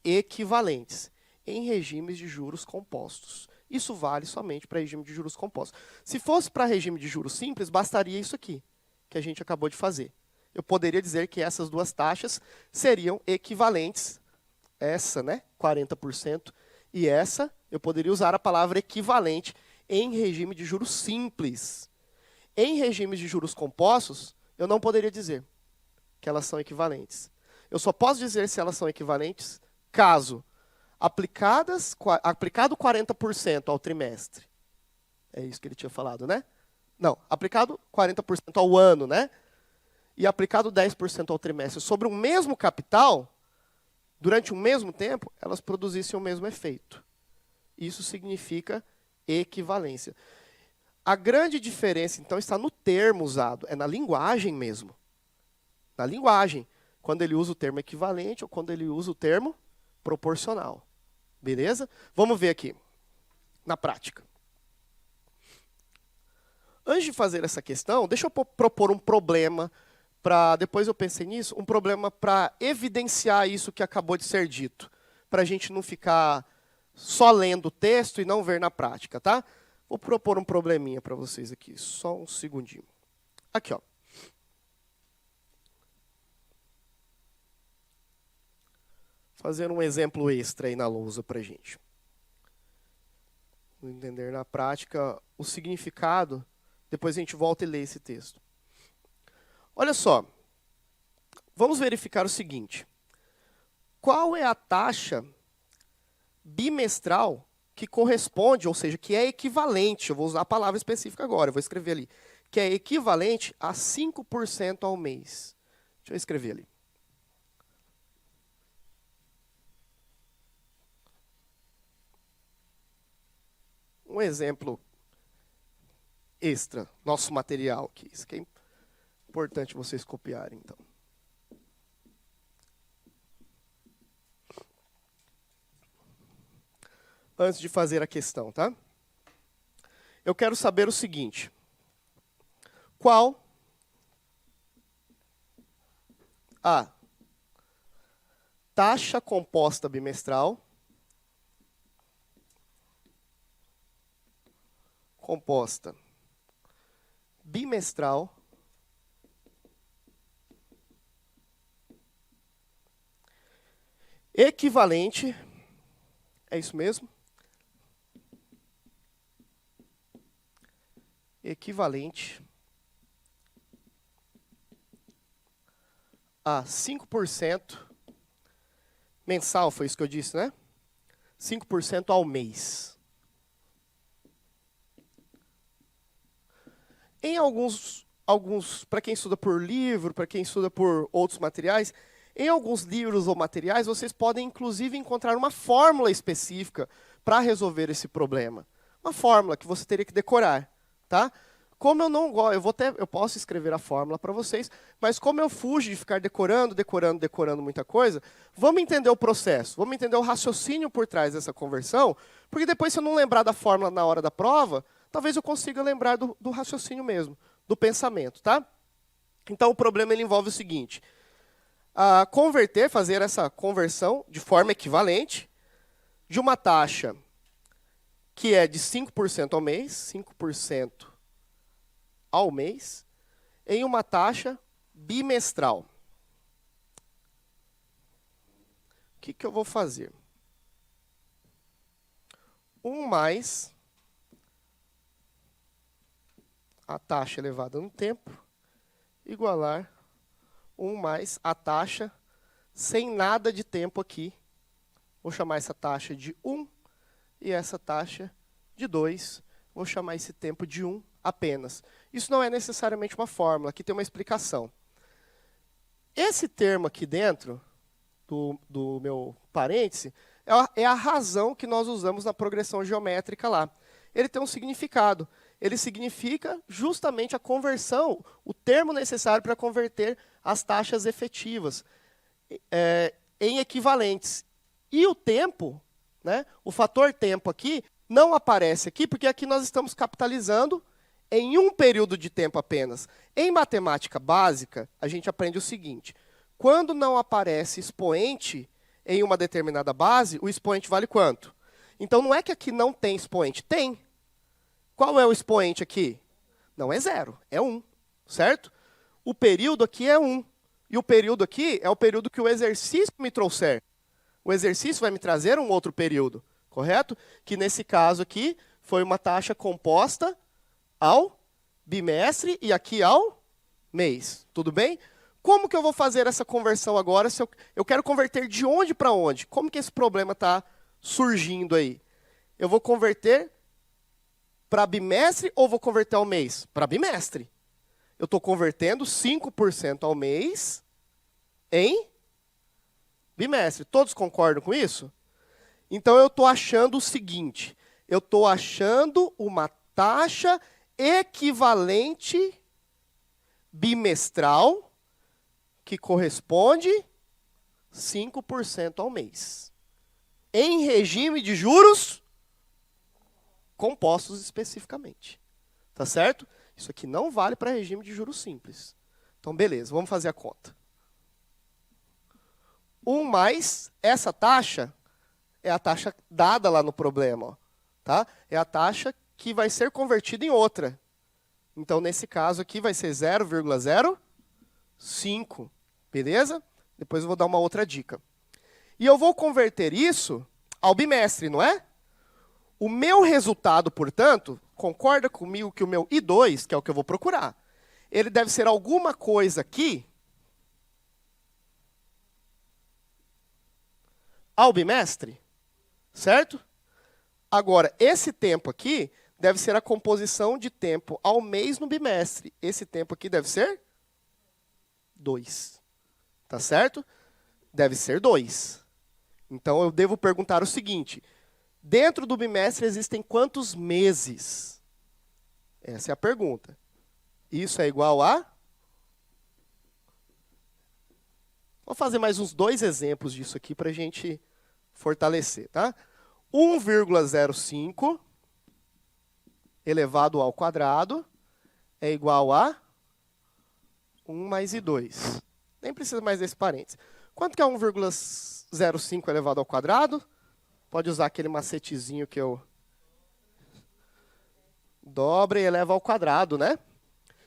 equivalentes em regimes de juros compostos. Isso vale somente para regime de juros compostos. Se fosse para regime de juros simples, bastaria isso aqui, que a gente acabou de fazer. Eu poderia dizer que essas duas taxas seriam equivalentes. Essa, né, 40%, e essa, eu poderia usar a palavra equivalente em regime de juros simples. Em regimes de juros compostos, eu não poderia dizer que elas são equivalentes. Eu só posso dizer se elas são equivalentes caso aplicado 40% ao trimestre. É isso que ele tinha falado, né? Não, aplicado 40% ao ano, né? E aplicado 10% ao trimestre sobre o mesmo capital, durante o mesmo tempo, elas produzissem o mesmo efeito. Isso significa equivalência. A grande diferença, então, está no termo usado, é na linguagem mesmo. Na linguagem, quando ele usa o termo equivalente ou quando ele usa o termo proporcional. Beleza? Vamos ver aqui, na prática. Antes de fazer essa questão, deixa eu propor um problema, depois eu pensei nisso, um problema para evidenciar isso que acabou de ser dito, para a gente não ficar só lendo o texto e não ver na prática, tá? Vou propor um probleminha para vocês aqui, só um segundinho. Aqui, ó. Fazer um exemplo extra aí na lousa para a gente. Vou entender na prática o significado, depois a gente volta e lê esse texto. Olha só, vamos verificar o seguinte. Qual é a taxa bimestral que corresponde, ou seja, que é equivalente, eu vou usar a palavra específica agora, eu vou escrever ali, que é equivalente a 5% ao mês. Deixa eu escrever ali. Um exemplo extra, nosso material aqui. Isso aqui é importante vocês copiarem, então. Antes de fazer a questão, tá? Eu quero saber o seguinte. Qual a taxa composta bimestral equivalente, é isso mesmo? Equivalente a 5% mensal, foi isso que eu disse, né? 5% ao mês. Em alguns para quem estuda por livro, para quem estuda por outros materiais, em alguns livros ou materiais, vocês podem, inclusive, encontrar uma fórmula específica para resolver esse problema. Uma fórmula que você teria que decorar, tá? Como eu não gosto, eu posso escrever a fórmula para vocês, mas como eu fujo de ficar decorando muita coisa, vamos entender o processo, vamos entender o raciocínio por trás dessa conversão, porque depois, se eu não lembrar da fórmula na hora da prova, talvez eu consiga lembrar do raciocínio mesmo, do pensamento, tá? Então, o problema ele envolve o seguinte. fazer essa conversão de forma equivalente de uma taxa que é de 5% ao mês, 5% ao mês, em uma taxa bimestral. O que eu vou fazer? 1 mais a taxa elevada no tempo, igualar 1 mais a taxa sem nada de tempo aqui. Vou chamar essa taxa de 1 e essa taxa de 2. Vou chamar esse tempo de 1 apenas. Isso não é necessariamente uma fórmula, aqui tem uma explicação. Esse termo aqui dentro do meu parêntese é a razão que nós usamos na progressão geométrica lá. Ele tem um significado. Ele significa justamente a conversão, o termo necessário para converter as taxas efetivas em equivalentes. E o tempo, né, o fator tempo aqui, não aparece aqui, porque aqui nós estamos capitalizando em um período de tempo apenas. Em matemática básica, a gente aprende o seguinte: quando não aparece expoente em uma determinada base, o expoente vale quanto? Então, não é que aqui não tem expoente. Tem. Qual é o expoente aqui? Não é 0, é 1, certo? O período aqui é 1. E o período aqui é o período que o exercício me trouxer. O exercício vai me trazer um outro período, correto? Que nesse caso aqui foi uma taxa composta ao bimestre e aqui ao mês. Tudo bem? Como que eu vou fazer essa conversão agora? Se eu quero converter de onde para onde? Como que esse problema está surgindo aí? Eu vou converter para bimestre ou vou converter ao mês? Para bimestre. Eu estou convertendo 5% ao mês em bimestre. Todos concordam com isso? Então, eu estou achando o seguinte. Eu estou achando uma taxa equivalente bimestral que corresponde 5% ao mês. Em regime de juros compostos especificamente. Tá certo? Isso aqui não vale para regime de juros simples. Então, beleza, vamos fazer a conta. 1 mais essa taxa é a taxa dada lá no problema. Ó, tá? É a taxa que vai ser convertida em outra. Então, nesse caso aqui, vai ser 0,05. Beleza? Depois eu vou dar uma outra dica. E eu vou converter isso ao bimestre, não é? O meu resultado, portanto, concorda comigo que o meu I2, que é o que eu vou procurar, ele deve ser alguma coisa aqui ao bimestre, certo? Agora, esse tempo aqui deve ser a composição de tempo ao mês no bimestre. Esse tempo aqui deve ser 2. Tá certo? Deve ser 2. Então, eu devo perguntar o seguinte: dentro do bimestre existem quantos meses? Essa é a pergunta. Isso é igual a? Vou fazer mais uns 2 exemplos disso aqui para a gente fortalecer, tá? 1,05 elevado ao quadrado é igual a 1 mais I2. Nem precisa mais desse parênteses. Quanto que é 1,05 elevado ao quadrado? Pode usar aquele macetezinho que eu dobra e eleva ao quadrado, né?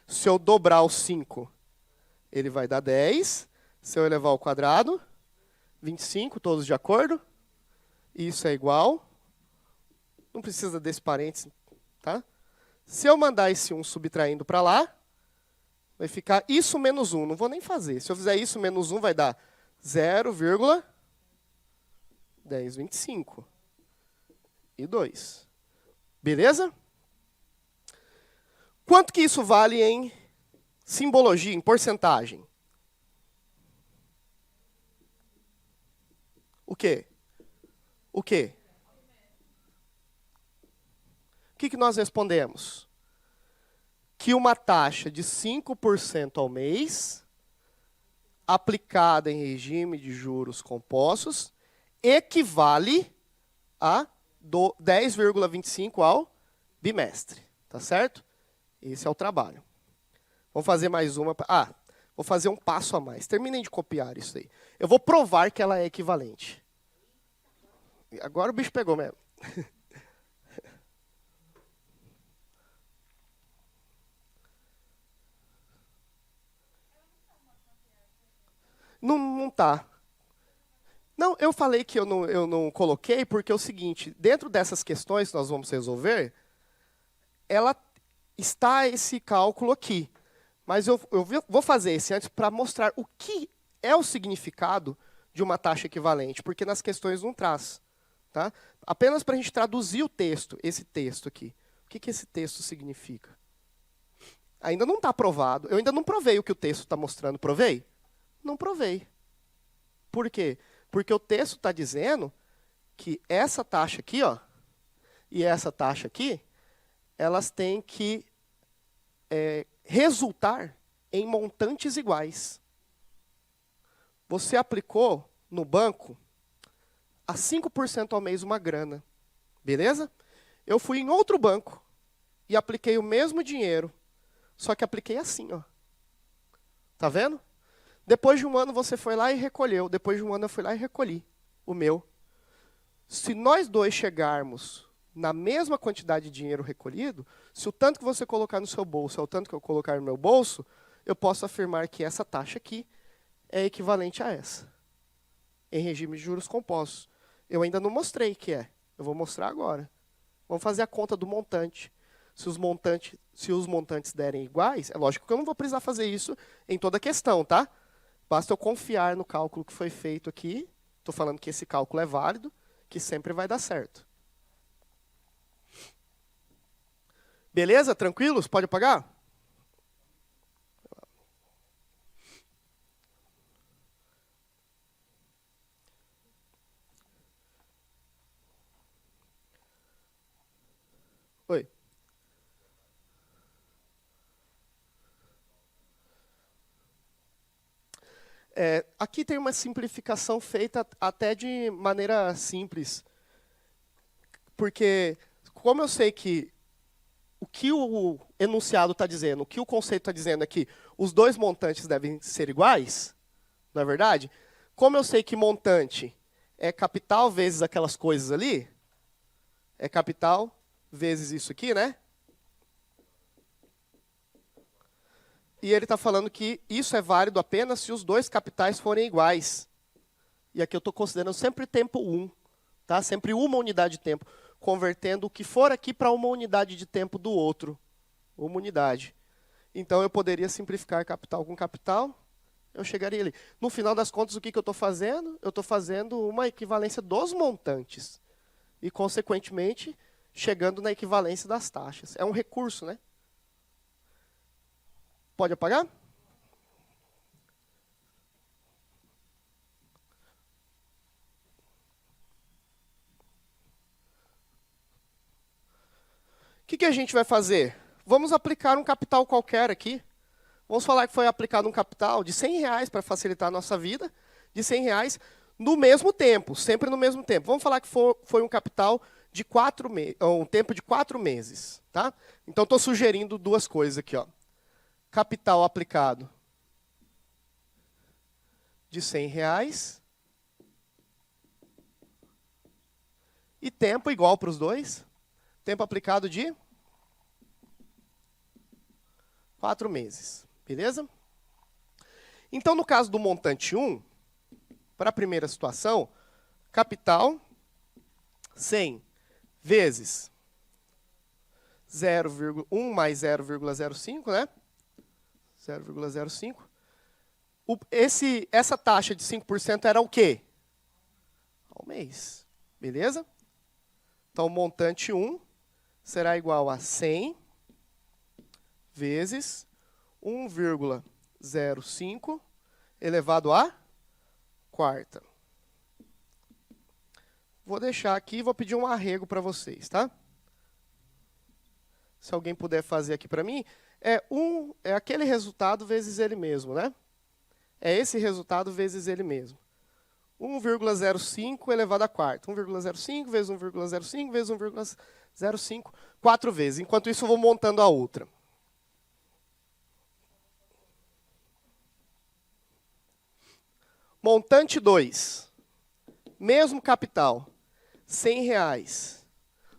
Se eu dobrar o 5, ele vai dar 10. Se eu elevar ao quadrado, 25, todos de acordo? Isso é igual. Não precisa desse parênteses, tá? Se eu mandar esse 1 subtraindo para lá, vai ficar isso menos 1. Não vou nem fazer. Se eu fizer isso menos 1, vai dar 0,1025. E 2. Beleza? Quanto que isso vale em simbologia, em porcentagem? O quê? O quê? O que nós respondemos? Que uma taxa de 5% ao mês, aplicada em regime de juros compostos, equivale a 10,25 ao bimestre. Tá certo? Esse é o trabalho. Vamos fazer mais uma. Vou fazer um passo a mais. Terminem de copiar isso aí. Eu vou provar que ela é equivalente. Agora o bicho pegou mesmo. Não tá. Não, eu falei que eu não coloquei porque é o seguinte, dentro dessas questões que nós vamos resolver, ela está esse cálculo aqui. Mas eu vou fazer esse antes para mostrar o que é o significado de uma taxa equivalente, porque nas questões não traz. Tá? Apenas para a gente traduzir o texto, esse texto aqui. O que esse texto significa? Ainda não está provado. Eu ainda não provei o que o texto está mostrando. Provei? Não provei. Por quê? Porque o texto está dizendo que essa taxa aqui, ó, e essa taxa aqui, elas têm que resultar em montantes iguais. Você aplicou no banco a 5% ao mês uma grana, beleza? Eu fui em outro banco e apliquei o mesmo dinheiro, só que apliquei assim, ó. Tá vendo? Depois de um ano você foi lá e recolheu, depois de um ano eu fui lá e recolhi o meu. Se nós dois chegarmos na mesma quantidade de dinheiro recolhido, se o tanto que você colocar no seu bolso é o tanto que eu colocar no meu bolso, eu posso afirmar que essa taxa aqui é equivalente a essa, em regime de juros compostos. Eu ainda não mostrei que é, eu vou mostrar agora. Vamos fazer a conta do montante. Se os montantes derem iguais, é lógico que eu não vou precisar fazer isso em toda a questão, tá? Basta eu confiar no cálculo que foi feito aqui. Estou falando que esse cálculo é válido, que sempre vai dar certo. Beleza? Tranquilos? Pode apagar? Oi. Aqui tem uma simplificação feita até de maneira simples. Porque, como eu sei que o que o enunciado está dizendo, o que o conceito está dizendo é que os dois montantes devem ser iguais, não é verdade? Como eu sei que montante é capital vezes aquelas coisas ali, é capital vezes isso aqui, né? E ele está falando que isso é válido apenas se os dois capitais forem iguais. E aqui eu estou considerando sempre tempo 1, tá? Sempre uma unidade de tempo, convertendo o que for aqui para uma unidade de tempo do outro. Uma unidade. Então, eu poderia simplificar capital com capital, eu chegaria ali. No final das contas, o que eu estou fazendo? Eu estou fazendo uma equivalência dos montantes. E, consequentemente, chegando na equivalência das taxas. É um recurso, né? Pode apagar? O que a gente vai fazer? Vamos aplicar um capital qualquer aqui. Vamos falar que foi aplicado um capital de R$100 para facilitar a nossa vida, de R$100 no mesmo tempo, sempre no mesmo tempo. Vamos falar que foi um capital de um tempo de 4 meses. Tá? Então, estou sugerindo duas coisas aqui. Ó. Capital aplicado de R$100 e tempo igual para os dois. Tempo aplicado de 4 meses. Beleza? Então, no caso do montante 1, para a primeira situação, capital 100 vezes 0,1 mais 0,05, né? 0,05. Essa taxa de 5% era o quê? Ao mês. Beleza? Então, o montante 1 será igual a 100 vezes 1,05 elevado à quarta. Vou deixar aqui e vou pedir um arrego para vocês, tá? Se alguém puder fazer aqui para mim, é aquele resultado vezes ele mesmo, né? É esse resultado vezes ele mesmo. 1,05 elevado à quarta. 1,05 vezes 1,05 vezes 1,05, 4 vezes. Enquanto isso, eu vou montando a outra. Montante 2. Mesmo capital. R$100.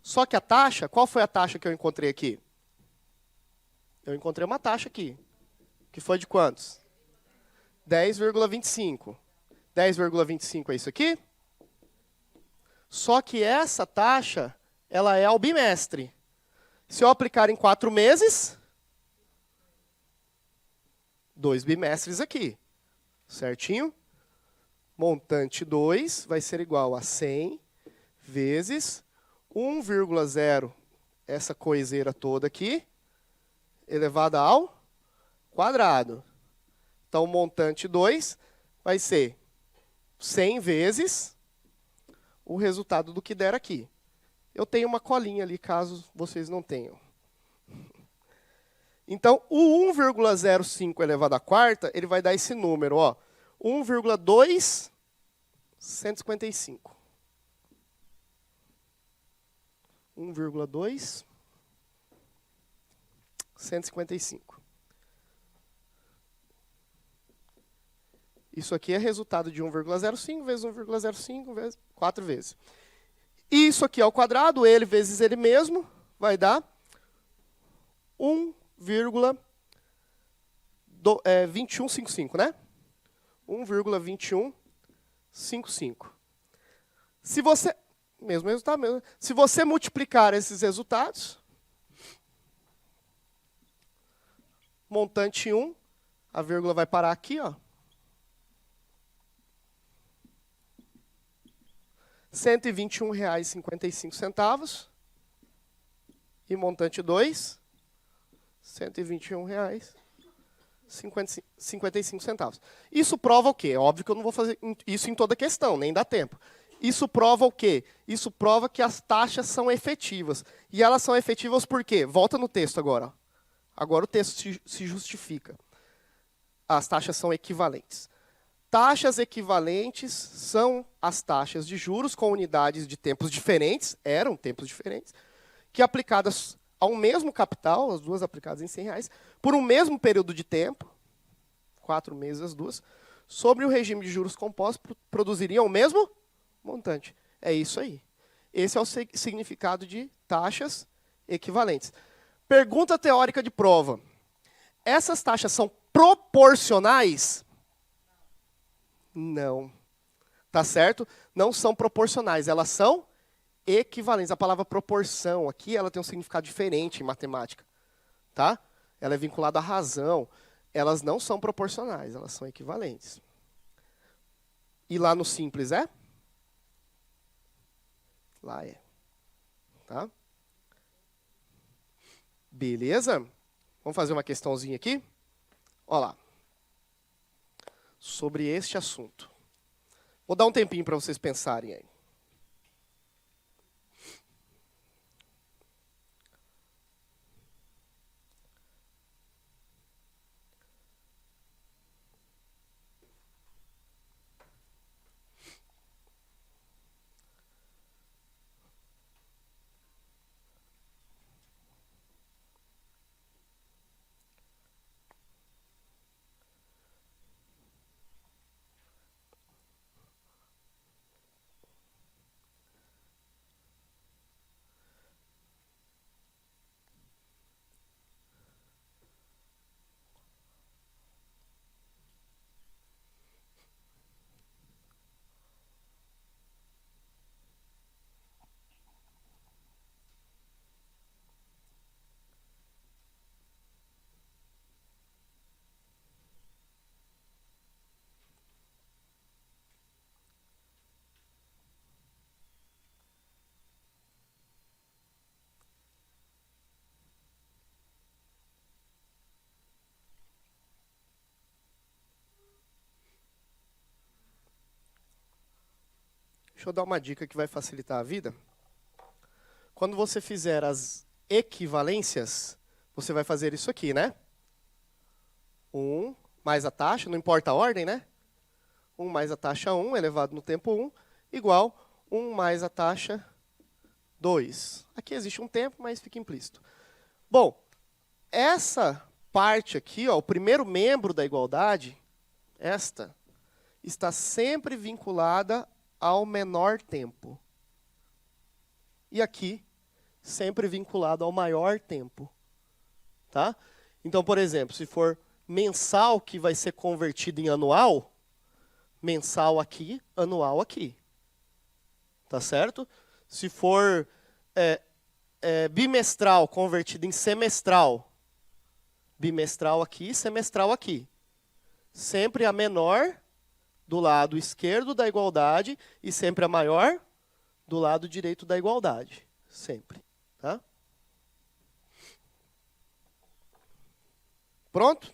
Só que a taxa, qual foi a taxa que eu encontrei aqui? Eu encontrei uma taxa aqui. Que foi de quantos? 10,25. 10,25 é isso aqui? Só que essa taxa, ela é ao bimestre. Se eu aplicar em 4 meses, 2 bimestres aqui. Certinho? Montante 2 vai ser igual a 100 vezes 1,0, essa coiseira toda aqui, elevada ao quadrado. Então, montante 2 vai ser 100 vezes o resultado do que der aqui. Eu tenho uma colinha ali, caso vocês não tenham. Então, o 1,05 elevado à quarta, ele vai dar esse número, ó, 1,2155. 1,2155. Isso aqui é resultado de 1,05 vezes 1,05 vezes 4 vezes. E isso aqui ao quadrado, ele vezes ele mesmo, vai dar 1,2155, né? 1,2155. Se você... Mesmo resultado mesmo. Se você multiplicar esses resultados, montante 1, a vírgula vai parar aqui, ó. R$121,55. E montante 2, R$121,55. Isso prova o quê? É óbvio que eu não vou fazer isso em toda questão, nem dá tempo. Isso prova o quê? Isso prova que as taxas são efetivas. E elas são efetivas por quê? Volta no texto agora. Agora o texto se justifica. As taxas são equivalentes. Taxas equivalentes são as taxas de juros com unidades de tempos diferentes, eram tempos diferentes, que aplicadas ao mesmo capital, as duas aplicadas em R$100, por um mesmo período de tempo, 4 meses as duas, sobre o regime de juros compostos, produziriam o mesmo montante. É isso aí. Esse é o significado de taxas equivalentes. Pergunta teórica de prova. Essas taxas são proporcionais? Não. Tá certo? Não são proporcionais, elas são equivalentes. A palavra proporção aqui, ela tem um significado diferente em matemática. Tá? Ela é vinculada à razão. Elas não são proporcionais, elas são equivalentes. E lá no simples é? Lá é. Tá? Beleza? Vamos fazer uma questãozinha aqui? Olha lá. Sobre este assunto. Vou dar um tempinho para vocês pensarem aí. Deixa eu dar uma dica que vai facilitar a vida. Quando você fizer as equivalências, você vai fazer isso aqui, né? 1 mais a taxa, não importa a ordem, né? 1 mais a taxa 1 elevado no tempo 1, igual 1 mais a taxa 2. Aqui existe um tempo, mas fica implícito. Bom, essa parte aqui, ó, o primeiro membro da igualdade, esta, está sempre vinculada ao menor tempo. E aqui, sempre vinculado ao maior tempo. Tá? Então, por exemplo, se for mensal que vai ser convertido em anual, mensal aqui, anual aqui. Tá certo? Se for bimestral convertido em semestral, bimestral aqui, semestral aqui. Sempre a menor do lado esquerdo da igualdade e sempre a maior do lado direito da igualdade. Sempre. Tá? Pronto?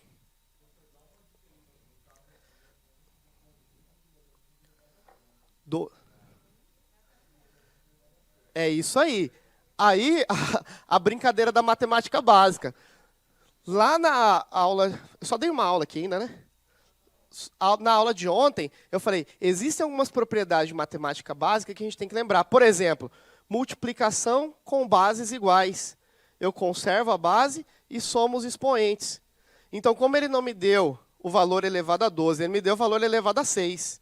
É isso aí. Aí, a brincadeira da matemática básica. Lá na aula, eu só dei uma aula aqui ainda, né? Na aula de ontem, eu falei, existem algumas propriedades de matemática básica que a gente tem que lembrar. Por exemplo, multiplicação com bases iguais. Eu conservo a base e somo os expoentes. Então, como ele não me deu o valor elevado a 12, ele me deu o valor elevado a 6.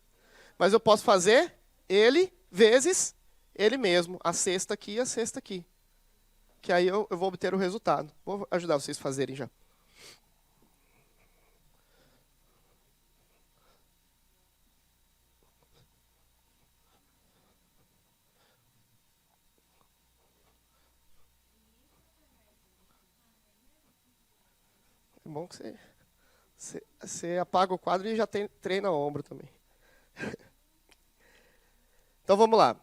Mas eu posso fazer ele vezes ele mesmo, a sexta aqui e a sexta aqui. Que aí eu vou obter o resultado. Vou ajudar vocês a fazerem já. É bom que você apaga o quadro e já treina o ombro também. Então, vamos lá.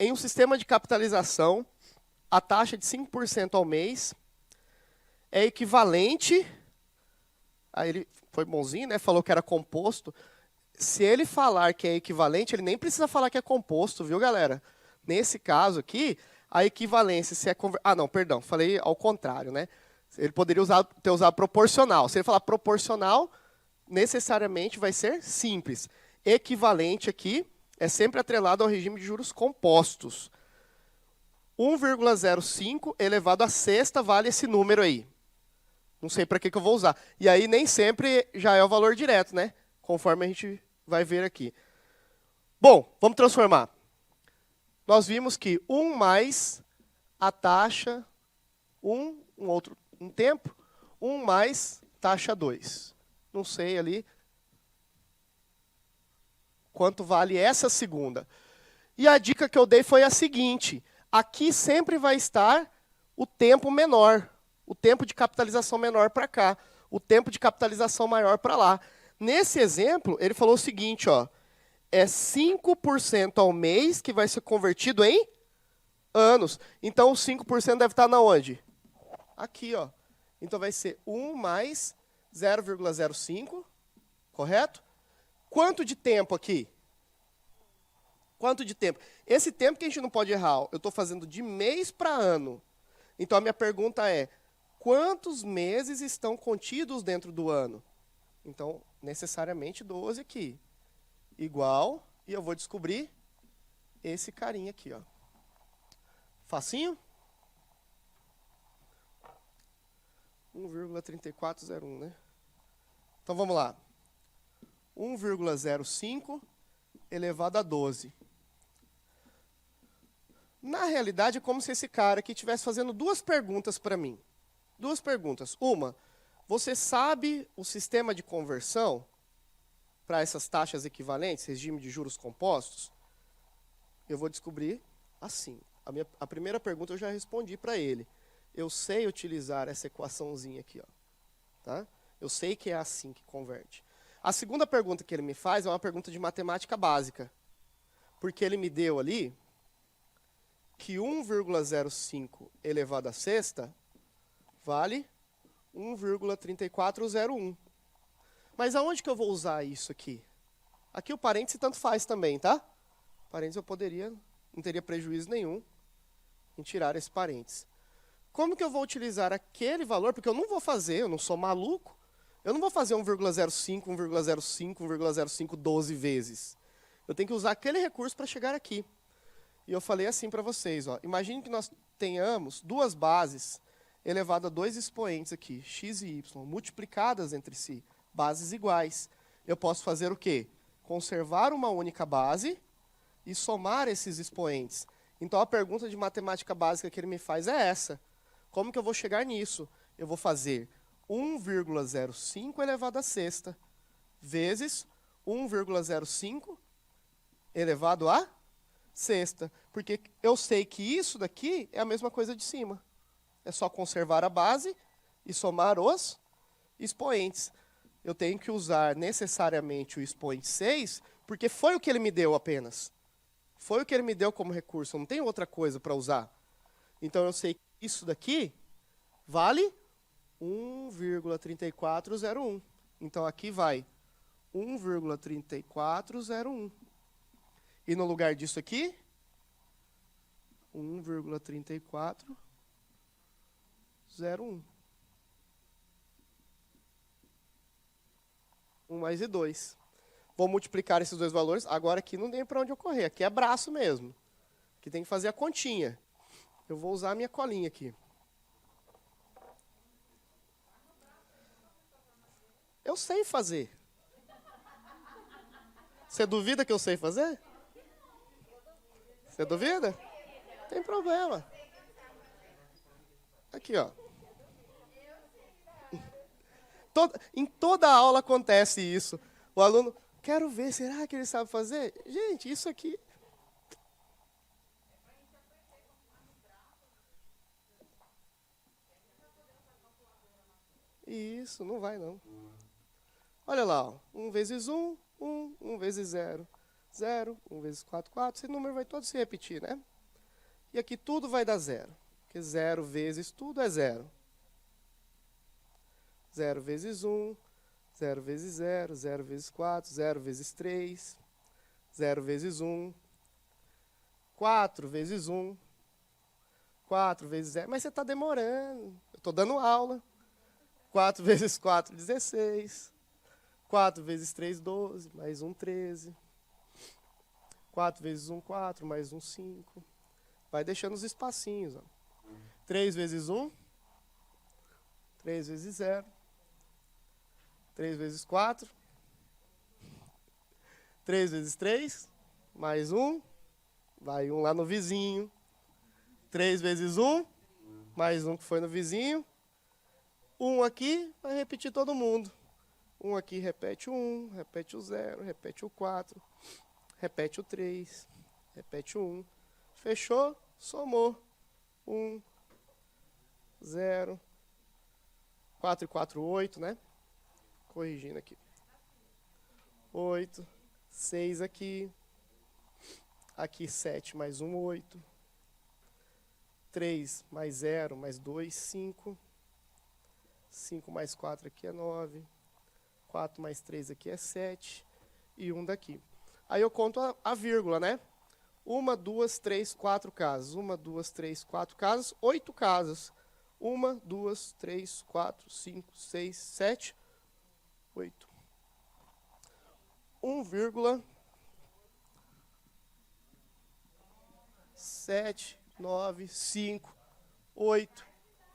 Em um sistema de capitalização, a taxa de 5% ao mês é equivalente... Aí ele foi bonzinho, né? Falou que era composto. Se ele falar que é equivalente, ele nem precisa falar que é composto, viu, galera? Nesse caso aqui, a equivalência, se é... Ah, não, perdão, falei ao contrário, né? Ele poderia ter usado proporcional. Se ele falar proporcional, necessariamente vai ser simples. Equivalente aqui é sempre atrelado ao regime de juros compostos. 1,05 elevado a sexta vale esse número aí. Não sei para que eu vou usar. E aí nem sempre já é o valor direto, né? Conforme a gente vai ver aqui. Bom, vamos transformar. Nós vimos que 1 mais a taxa 1, um tempo, 1 mais taxa 2. Não sei ali quanto vale essa segunda. E a dica que eu dei foi a seguinte. Aqui sempre vai estar o tempo menor. O tempo de capitalização menor para cá. O tempo de capitalização maior para lá. Nesse exemplo, ele falou o seguinte, ó. É 5% ao mês que vai ser convertido em anos. Então, o 5% deve estar na onde? Aqui, ó. Então, vai ser 1 mais 0,05, correto? Quanto de tempo aqui? Quanto de tempo? Esse tempo que a gente não pode errar, eu estou fazendo de mês para ano. Então, a minha pergunta é, quantos meses estão contidos dentro do ano? Então, necessariamente 12 aqui. Igual, e eu vou descobrir esse carinha aqui, ó. Facinho? 1,3401, né? Então, vamos lá. 1,05 elevado a 12. Na realidade, é como se esse cara aqui estivesse fazendo duas perguntas para mim. Duas perguntas. Uma, você sabe o sistema de conversão para essas taxas equivalentes, regime de juros compostos? Eu vou descobrir assim. A primeira pergunta eu já respondi para ele. Eu sei utilizar essa equaçãozinha aqui, ó. Tá? Eu sei que é assim que converte. A segunda pergunta que ele me faz é uma pergunta de matemática básica. Porque ele me deu ali que 1,05 elevado à sexta vale 1,3401. Mas aonde que eu vou usar isso aqui? Aqui o parêntese tanto faz também, tá? Parêntese eu poderia, não teria prejuízo nenhum em tirar esse parêntese. Como que eu vou utilizar aquele valor? Porque eu não vou fazer, eu não sou maluco, eu não vou fazer 1,05, 1,05, 1,05 12 vezes. Eu tenho que usar aquele recurso para chegar aqui. E eu falei assim para vocês, ó, imagine que nós tenhamos duas bases elevado a dois expoentes aqui, x e y, multiplicadas entre si, bases iguais. Eu posso fazer o quê? Conservar uma única base e somar esses expoentes. Então, a pergunta de matemática básica que ele me faz é essa. Como que eu vou chegar nisso? Eu vou fazer 1,05 elevado à sexta vezes 1,05 elevado à sexta. Porque eu sei que isso daqui é a mesma coisa de cima. É só conservar a base e somar os expoentes. Eu tenho que usar necessariamente o expoente 6, porque foi o que ele me deu apenas. Foi o que ele me deu como recurso, eu não tenho outra coisa para usar. Então, eu sei que isso daqui vale 1,3401. Então, aqui vai 1,3401. E no lugar disso aqui, 1,3401. 1 mais e 2. Vou multiplicar esses dois valores. Agora aqui não tem para onde eu correr. Aqui é braço mesmo. Aqui tem que fazer a continha. Eu vou usar a minha colinha aqui. Eu sei fazer. Você duvida que eu sei fazer? Você duvida? Não tem problema. Aqui, ó. Em toda aula acontece isso. O aluno, quero ver, será que ele sabe fazer? Gente, isso aqui... Isso, não vai não. Olha lá, ó. 1 vezes 1, 1. 1 vezes 0, 0. 1 vezes 4, 4. Esse número vai todo se repetir, né? E aqui tudo vai dar 0. Porque 0 vezes tudo é 0. 0 vezes 1, 0 vezes 0, 0 vezes 4, 0 vezes 3, 0 vezes 1, 4 vezes 1, 4 vezes 0. Mas você está demorando. Eu estou dando aula. 4 vezes 4, 16. 4 vezes 3, 12. Mais 1, 13. 4 vezes 1, 4. Mais 1, 5. Vai deixando os espacinhos. Ó. 3 vezes 1. 3 vezes 0. 3 vezes 4. 3 vezes 3. Mais 1. Vai 1 lá no vizinho. 3 vezes 1. Mais 1 que foi no vizinho. 1 aqui, vai repetir todo mundo. 1 aqui repete o 1, repete o 0, repete o 4, repete o 3, repete o 1. Fechou? Somou. 1, 0, 4 e 4, 8, né? Corrigindo aqui. 8, 6 aqui. Aqui 7 mais 1, 8. 3 mais 0 mais 2, 5. 5 mais 4 aqui é 9. 4 mais 3 aqui é 7. E 1 daqui. Aí eu conto a vírgula, né? 1, 2, 3, 4 casas. 1, 2, 3, 4 casas. 8 casas. 1, 2, 3, 4, 5, 6, 7, 8. 1,7, 9, 5, 8,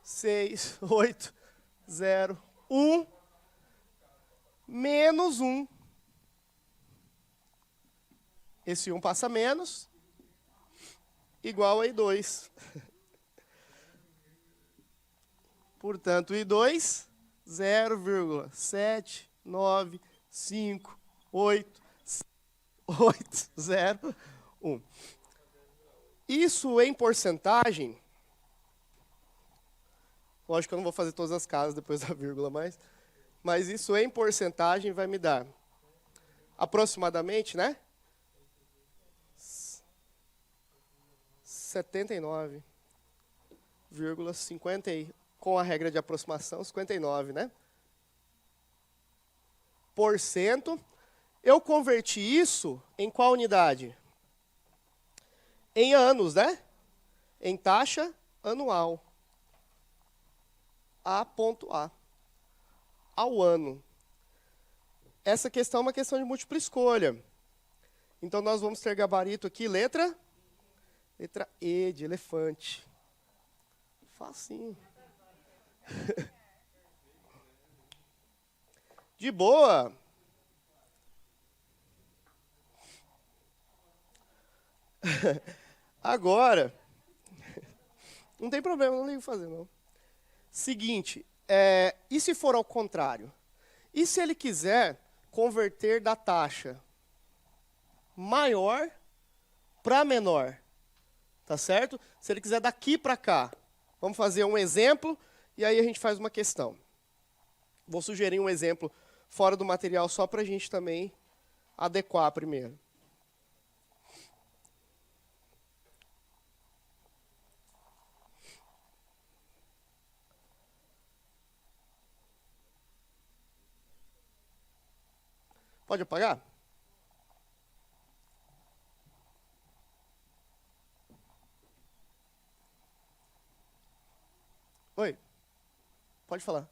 6, 8, 0, 1, menos 1. Esse 1 passa menos, igual a I2. Portanto, I2, 0,79588,0,1. Isso em porcentagem, lógico que eu não vou fazer todas as casas depois da vírgula, mas isso em porcentagem vai me dar aproximadamente, né? 79,50, com a regra de aproximação, 59, né? Por cento. Eu converti isso em qual unidade? Em anos, né? Em taxa anual. A.A. Ao ano. Essa questão é uma questão de múltipla escolha. Então, nós vamos ter gabarito aqui, letra E, de elefante. Facinho. De boa. Agora, não tem problema, não ligo fazer, não. Seguinte, e se for ao contrário? E se ele quiser converter da taxa maior para menor? Tá certo? Se ele quiser daqui para cá. Vamos fazer um exemplo e aí a gente faz uma questão. Vou sugerir um exemplo fora do material só para a gente também adequar primeiro. Pode apagar? Oi, pode falar.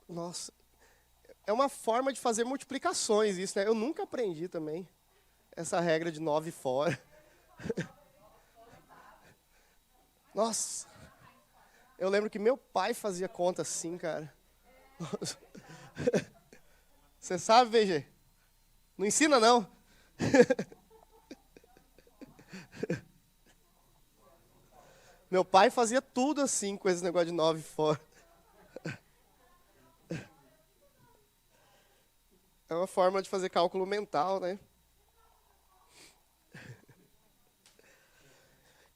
Nossa, é uma forma de fazer multiplicações isso, né? Eu nunca aprendi também essa regra de 9 fora. Nossa, eu lembro que meu pai fazia conta assim, cara. Você sabe, VG? Não ensina, não. Meu pai fazia tudo assim, com esse negócio de 9 fora. É uma forma de fazer cálculo mental, né?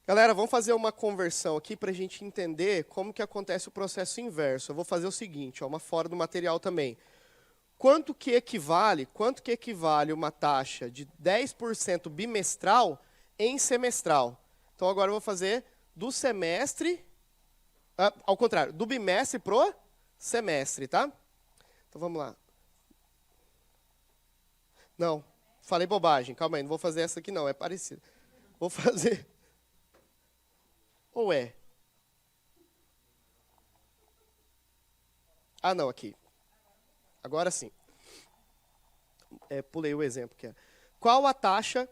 Galera, vamos fazer uma conversão aqui para a gente entender como que acontece o processo inverso. Eu vou fazer o seguinte, ó, uma fora do material também. Quanto que equivale uma taxa de 10% bimestral em semestral? Então, agora eu vou fazer do semestre, ao contrário, do bimestre pro semestre, tá? Então, vamos lá. Não, falei bobagem, calma aí, não vou fazer essa aqui não, é parecido. Vou fazer... Ou é? Ah, não, aqui. Agora sim. Pulei o exemplo que é. Qual a taxa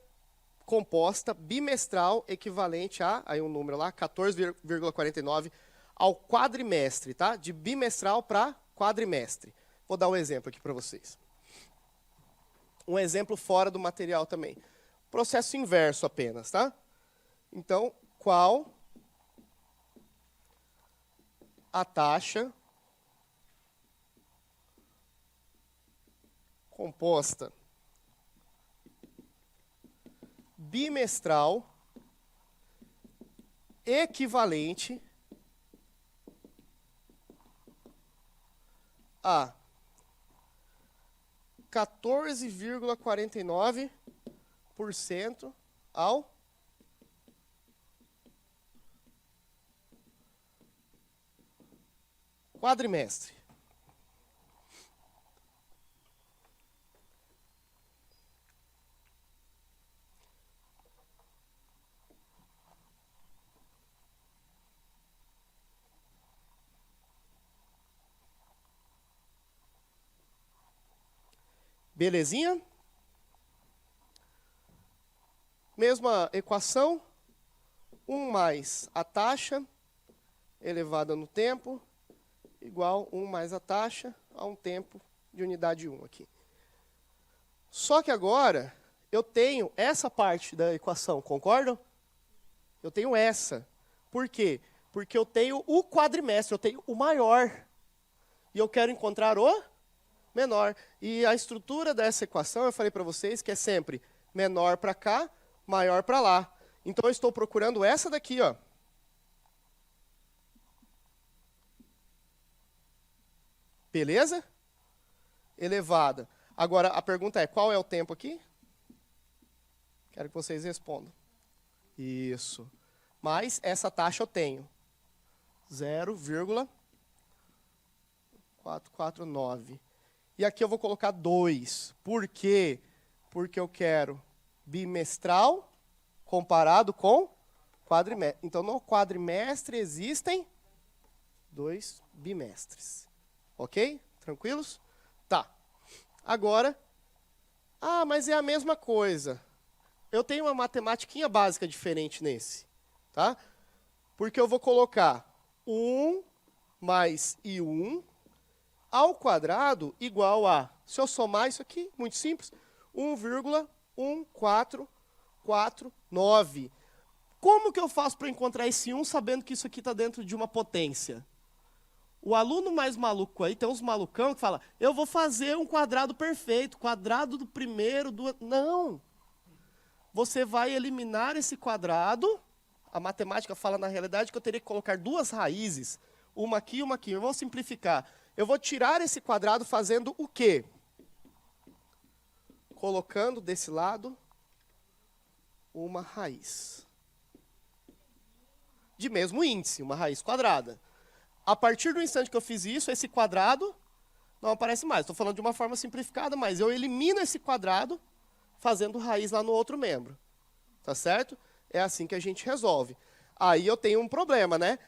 composta bimestral equivalente a, aí um número lá, 14,49 ao quadrimestre, tá? De bimestral para quadrimestre. Vou dar um exemplo aqui para vocês. Um exemplo fora do material também. Processo inverso apenas, tá? Então, qual a taxa composta bimestral equivalente a 14,49% ao quadrimestre. Belezinha? Mesma equação. 1 mais a taxa elevada no tempo, igual 1 mais a taxa a um tempo de unidade 1 aqui. Só que agora, eu tenho essa parte da equação, concordam? Eu tenho essa. Por quê? Porque eu tenho o quadrimestre, eu tenho o maior. E eu quero encontrar o menor. E a estrutura dessa equação, eu falei para vocês, que é sempre menor para cá, maior para lá. Então, eu estou procurando essa daqui, ó. Beleza? Elevada. Agora, a pergunta é, qual é o tempo aqui? Quero que vocês respondam. Isso. Mas essa taxa eu tenho. 0,449. E aqui eu vou colocar 2. Por quê? Porque eu quero bimestral comparado com quadrimestre. Então, no quadrimestre existem 2 bimestres. Ok? Tranquilos? Tá. Agora, mas é a mesma coisa. Eu tenho uma matematiquinha básica diferente nesse. Tá? Porque eu vou colocar 1 mais I1 ao quadrado igual a, se eu somar isso aqui, muito simples, 1,1449. Como que eu faço para encontrar esse 1 sabendo que isso aqui está dentro de uma potência? O aluno mais maluco aí, tem uns malucão que fala, eu vou fazer um quadrado perfeito, quadrado do primeiro, do... Não! Você vai eliminar esse quadrado, a matemática fala na realidade que eu teria que colocar duas raízes, uma aqui e uma aqui. Eu vou simplificar. Eu vou tirar esse quadrado fazendo o quê? Colocando desse lado uma raiz. De mesmo índice, uma raiz quadrada. A partir do instante que eu fiz isso, esse quadrado não aparece mais. Estou falando de uma forma simplificada, mas eu elimino esse quadrado fazendo raiz lá no outro membro. Tá certo? É assim que a gente resolve. Aí eu tenho um problema, né?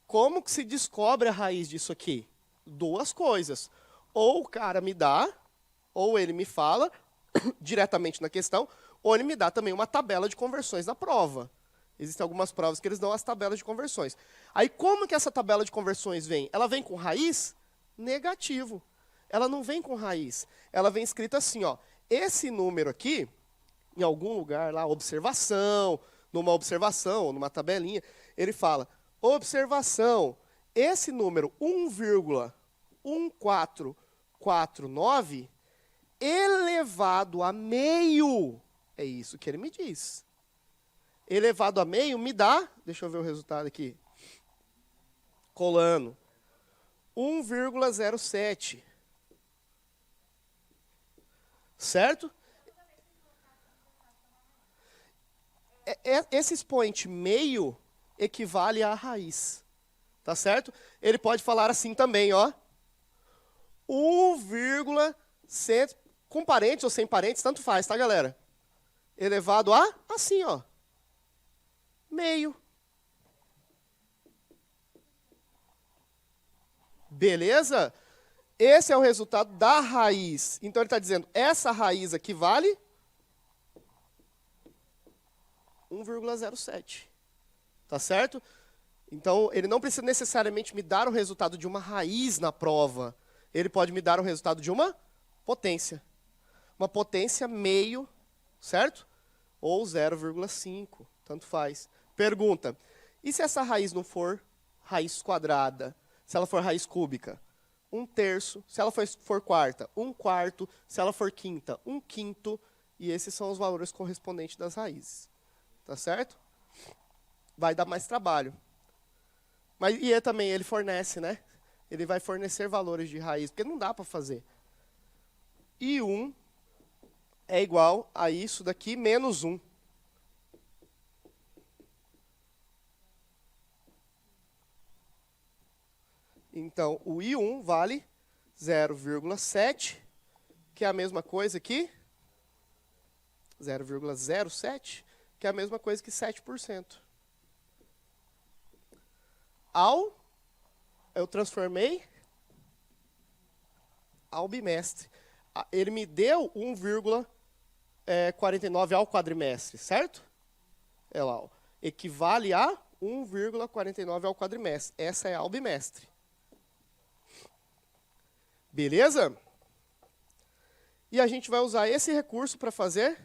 Como que se descobre a raiz disso aqui? Duas coisas. Ou o cara me dá, ou ele me fala diretamente na questão, ou ele me dá também uma tabela de conversões na prova. Existem algumas provas que eles dão as tabelas de conversões. Aí, como que essa tabela de conversões vem? Ela vem com raiz? Negativo. Ela não vem com raiz. Ela vem escrita assim, ó. Esse número aqui, em algum lugar lá, observação, numa observação, ou numa tabelinha, ele fala, observação, esse número 1,1449 elevado a meio, é isso que ele me diz. Elevado a meio me dá, deixa eu ver o resultado aqui, colando, 1,07. Certo? Esse expoente meio equivale à raiz. Tá certo? Ele pode falar assim também, ó. 1,100, com parênteses ou sem parênteses, tanto faz, tá, galera? Elevado a, assim, ó. Meio. Beleza? Esse é o resultado da raiz. Então, ele está dizendo, essa raiz aqui vale 1,07. Tá certo? Então, ele não precisa necessariamente me dar o resultado de uma raiz na prova. Ele pode me dar o resultado de uma potência. Uma potência meio, certo? Ou 0,5, tanto faz. Pergunta, e se essa raiz não for raiz quadrada? Se ela for raiz cúbica? 1/3, se ela for quarta, 1/4, se ela for quinta, 1/5, e esses são os valores correspondentes das raízes. Tá certo? Vai dar mais trabalho. Mas e também ele fornece, né? Ele vai fornecer valores de raiz, porque não dá para fazer. I1 é igual a isso daqui menos 1. Então, o I1 vale 0,7, que é a mesma coisa que 0,07, que é a mesma coisa que 7%. Eu transformei ao bimestre. Ele me deu 1,49 ao quadrimestre, certo? É lá, ó, equivale a 1,49 ao quadrimestre. Essa é ao bimestre. Beleza? E a gente vai usar esse recurso para fazer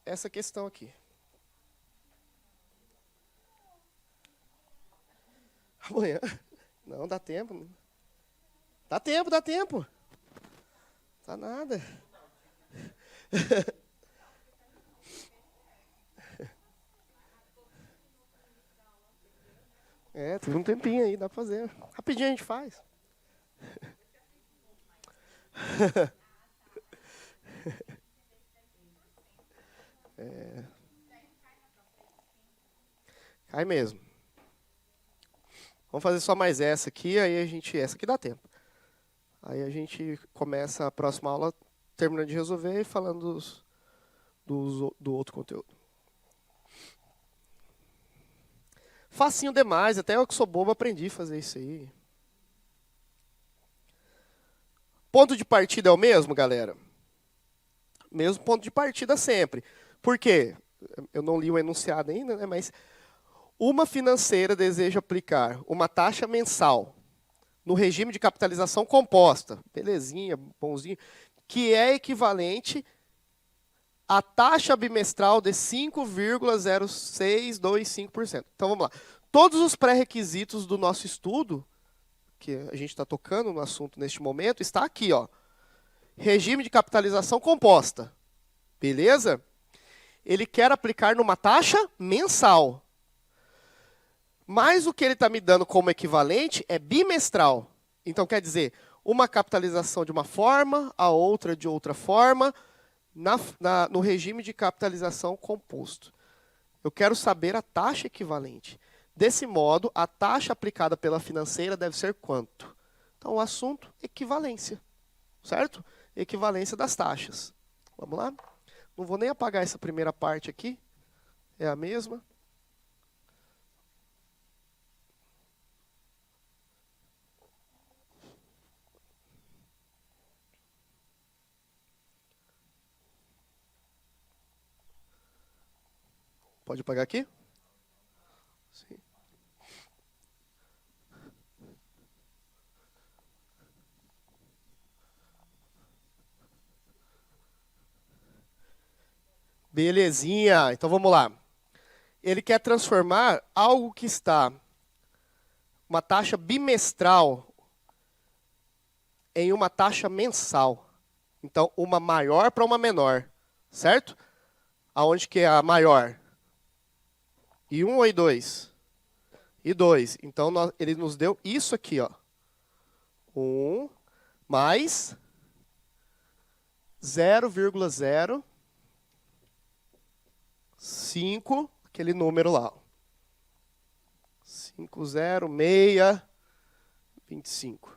essa questão aqui. Amanhã? Não, dá tempo. Dá tempo, dá tempo. Tá nada. Tem um tempinho aí, dá pra fazer. Rapidinho a gente faz. Cai mesmo. Vamos fazer só mais essa aqui, aí a gente... Essa aqui dá tempo. Aí a gente começa a próxima aula terminando de resolver e falando do outro conteúdo. Facinho demais, até eu que sou bobo aprendi a fazer isso aí. Ponto de partida é o mesmo, galera? Mesmo ponto de partida sempre. Por quê? Eu não li o enunciado ainda, né? Mas Uma financeira deseja aplicar uma taxa mensal no regime de capitalização composta, belezinha, bonzinho, que é equivalente à taxa bimestral de 5,0625%. Então, vamos lá. Todos os pré-requisitos do nosso estudo, que a gente está tocando no assunto neste momento, está aqui, ó. Regime de capitalização composta. Beleza? Ele quer aplicar numa taxa mensal. Mas o que ele está me dando como equivalente é bimestral. Então, quer dizer, uma capitalização de uma forma, a outra de outra forma, no regime de capitalização composto. Eu quero saber a taxa equivalente. Desse modo, a taxa aplicada pela financeira deve ser quanto? Então, o assunto, equivalência. Certo? Equivalência das taxas. Vamos lá? Não vou nem apagar essa primeira parte aqui. É a mesma. Pode apagar aqui? Sim. Belezinha. Então vamos lá. Ele quer transformar algo que está uma taxa bimestral em uma taxa mensal. Então, uma maior para uma menor, certo? Aonde que é a maior? I1 ou I2? I2. Então, ele nos deu isso aqui, ó. 1 mais 0,05, aquele número lá. 50625.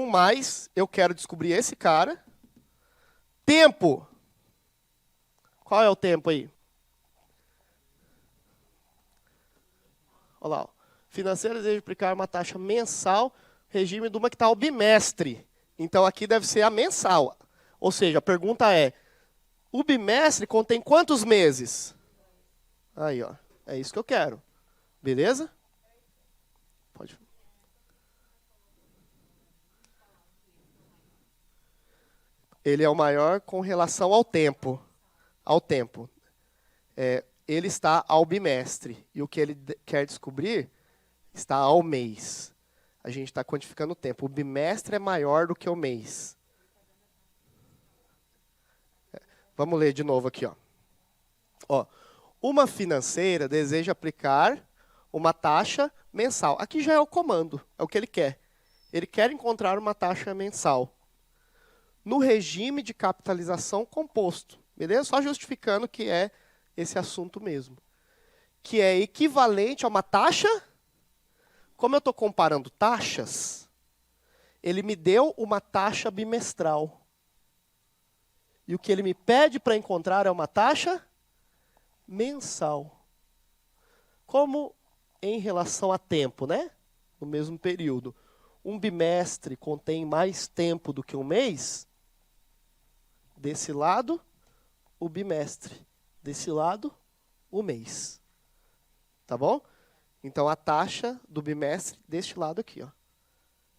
Mais, eu quero descobrir esse cara. Tempo. Qual é o tempo aí? Olha lá. Ó. Financeiro deseja aplicar uma taxa mensal, regime de uma que está ao bimestre. Então, aqui deve ser a mensal. Ou seja, a pergunta é, o bimestre contém quantos meses? Aí, ó. É isso que eu quero. Beleza? Pode. Ele é o maior com relação ao tempo. Ao tempo. Ele está ao bimestre. E o que ele quer descobrir está ao mês. A gente está quantificando o tempo. O bimestre é maior do que o mês. Vamos ler de novo aqui. Ó, uma financeira deseja aplicar uma taxa mensal. Aqui já é o comando, é o que ele quer. Ele quer encontrar uma taxa mensal no regime de capitalização composto. Beleza? Só justificando que é esse assunto mesmo. Que é equivalente a uma taxa. Como eu estou comparando taxas, ele me deu uma taxa bimestral. E o que ele me pede para encontrar é uma taxa mensal. Como em relação a tempo, né? No mesmo período. Um bimestre contém mais tempo do que um mês. Desse lado, o bimestre. Desse lado, o mês. Tá bom? Então, a taxa do bimestre deste lado aqui. Ó.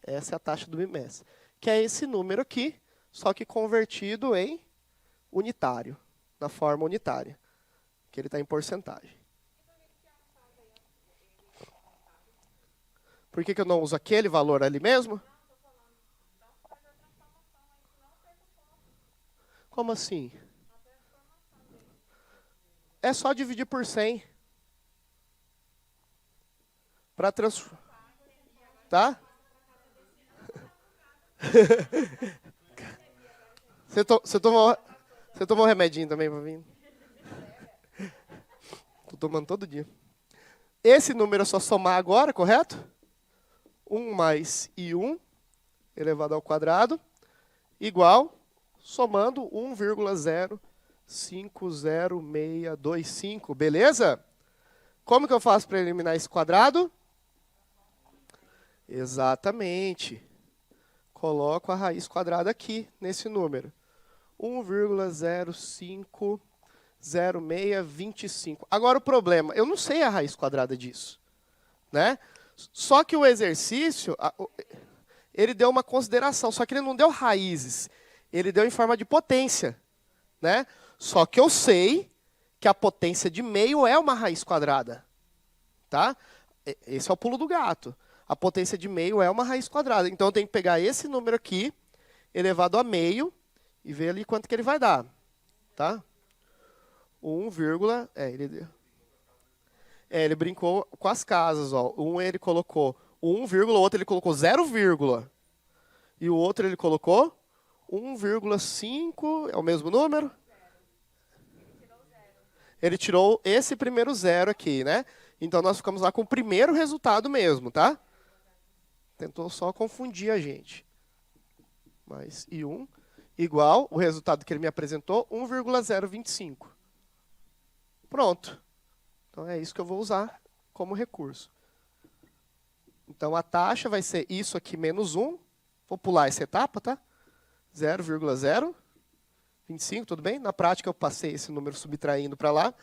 Essa é a taxa do bimestre. Que é esse número aqui, só que convertido em unitário. Na forma unitária. Que ele está em porcentagem. Por que eu não uso aquele valor ali mesmo? Como assim? É só dividir por 100. Para transformar. Tá? Você tomou um remedinho também para mim? Estou tomando todo dia. Esse número é só somar agora, correto? 1 mais I1 elevado ao quadrado igual, somando 1,050625, beleza? Como que eu faço para eliminar esse quadrado? Exatamente. Coloco a raiz quadrada aqui, nesse número. 1,05 0,625. Agora o problema, eu não sei a raiz quadrada disso, né? Só que o exercício, ele deu uma consideração, só que ele não deu raízes, ele deu em forma de potência, né? Só que eu sei que a potência de meio é uma raiz quadrada, tá? Esse é o pulo do gato. A potência de meio é uma raiz quadrada. Então eu tenho que pegar esse número aqui, elevado a meio, e ver ali quanto que ele vai dar, tá? 1, ele brincou com as casas, ó. Um ele colocou 1, o outro ele colocou 0, e o outro ele colocou 1,5, é o mesmo número? Ele tirou esse primeiro zero aqui, né? Então nós ficamos lá com o primeiro resultado mesmo, tá? Tentou só confundir a gente. Mais e 1 igual o resultado que ele me apresentou, 1,025. Pronto. Então é isso que eu vou usar como recurso. Então a taxa vai ser isso aqui menos 1. Vou pular essa etapa, tá? 0,025, tudo bem? Na prática eu passei esse número subtraindo para lá.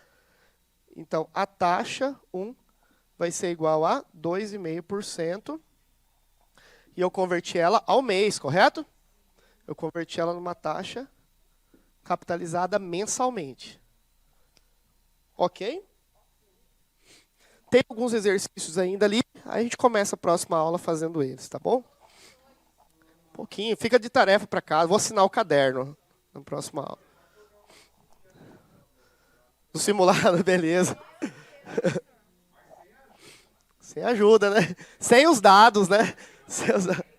Então a taxa 1 vai ser igual a 2,5%. E eu converti ela ao mês, correto? Eu converti ela numa taxa capitalizada mensalmente. Ok? Tem alguns exercícios ainda ali, aí a gente começa a próxima aula fazendo eles, tá bom? Um pouquinho, fica de tarefa para casa, vou assinar o caderno na próxima aula. No simulado, beleza. Sem ajuda, né? Sem os dados, né? Sem os dados.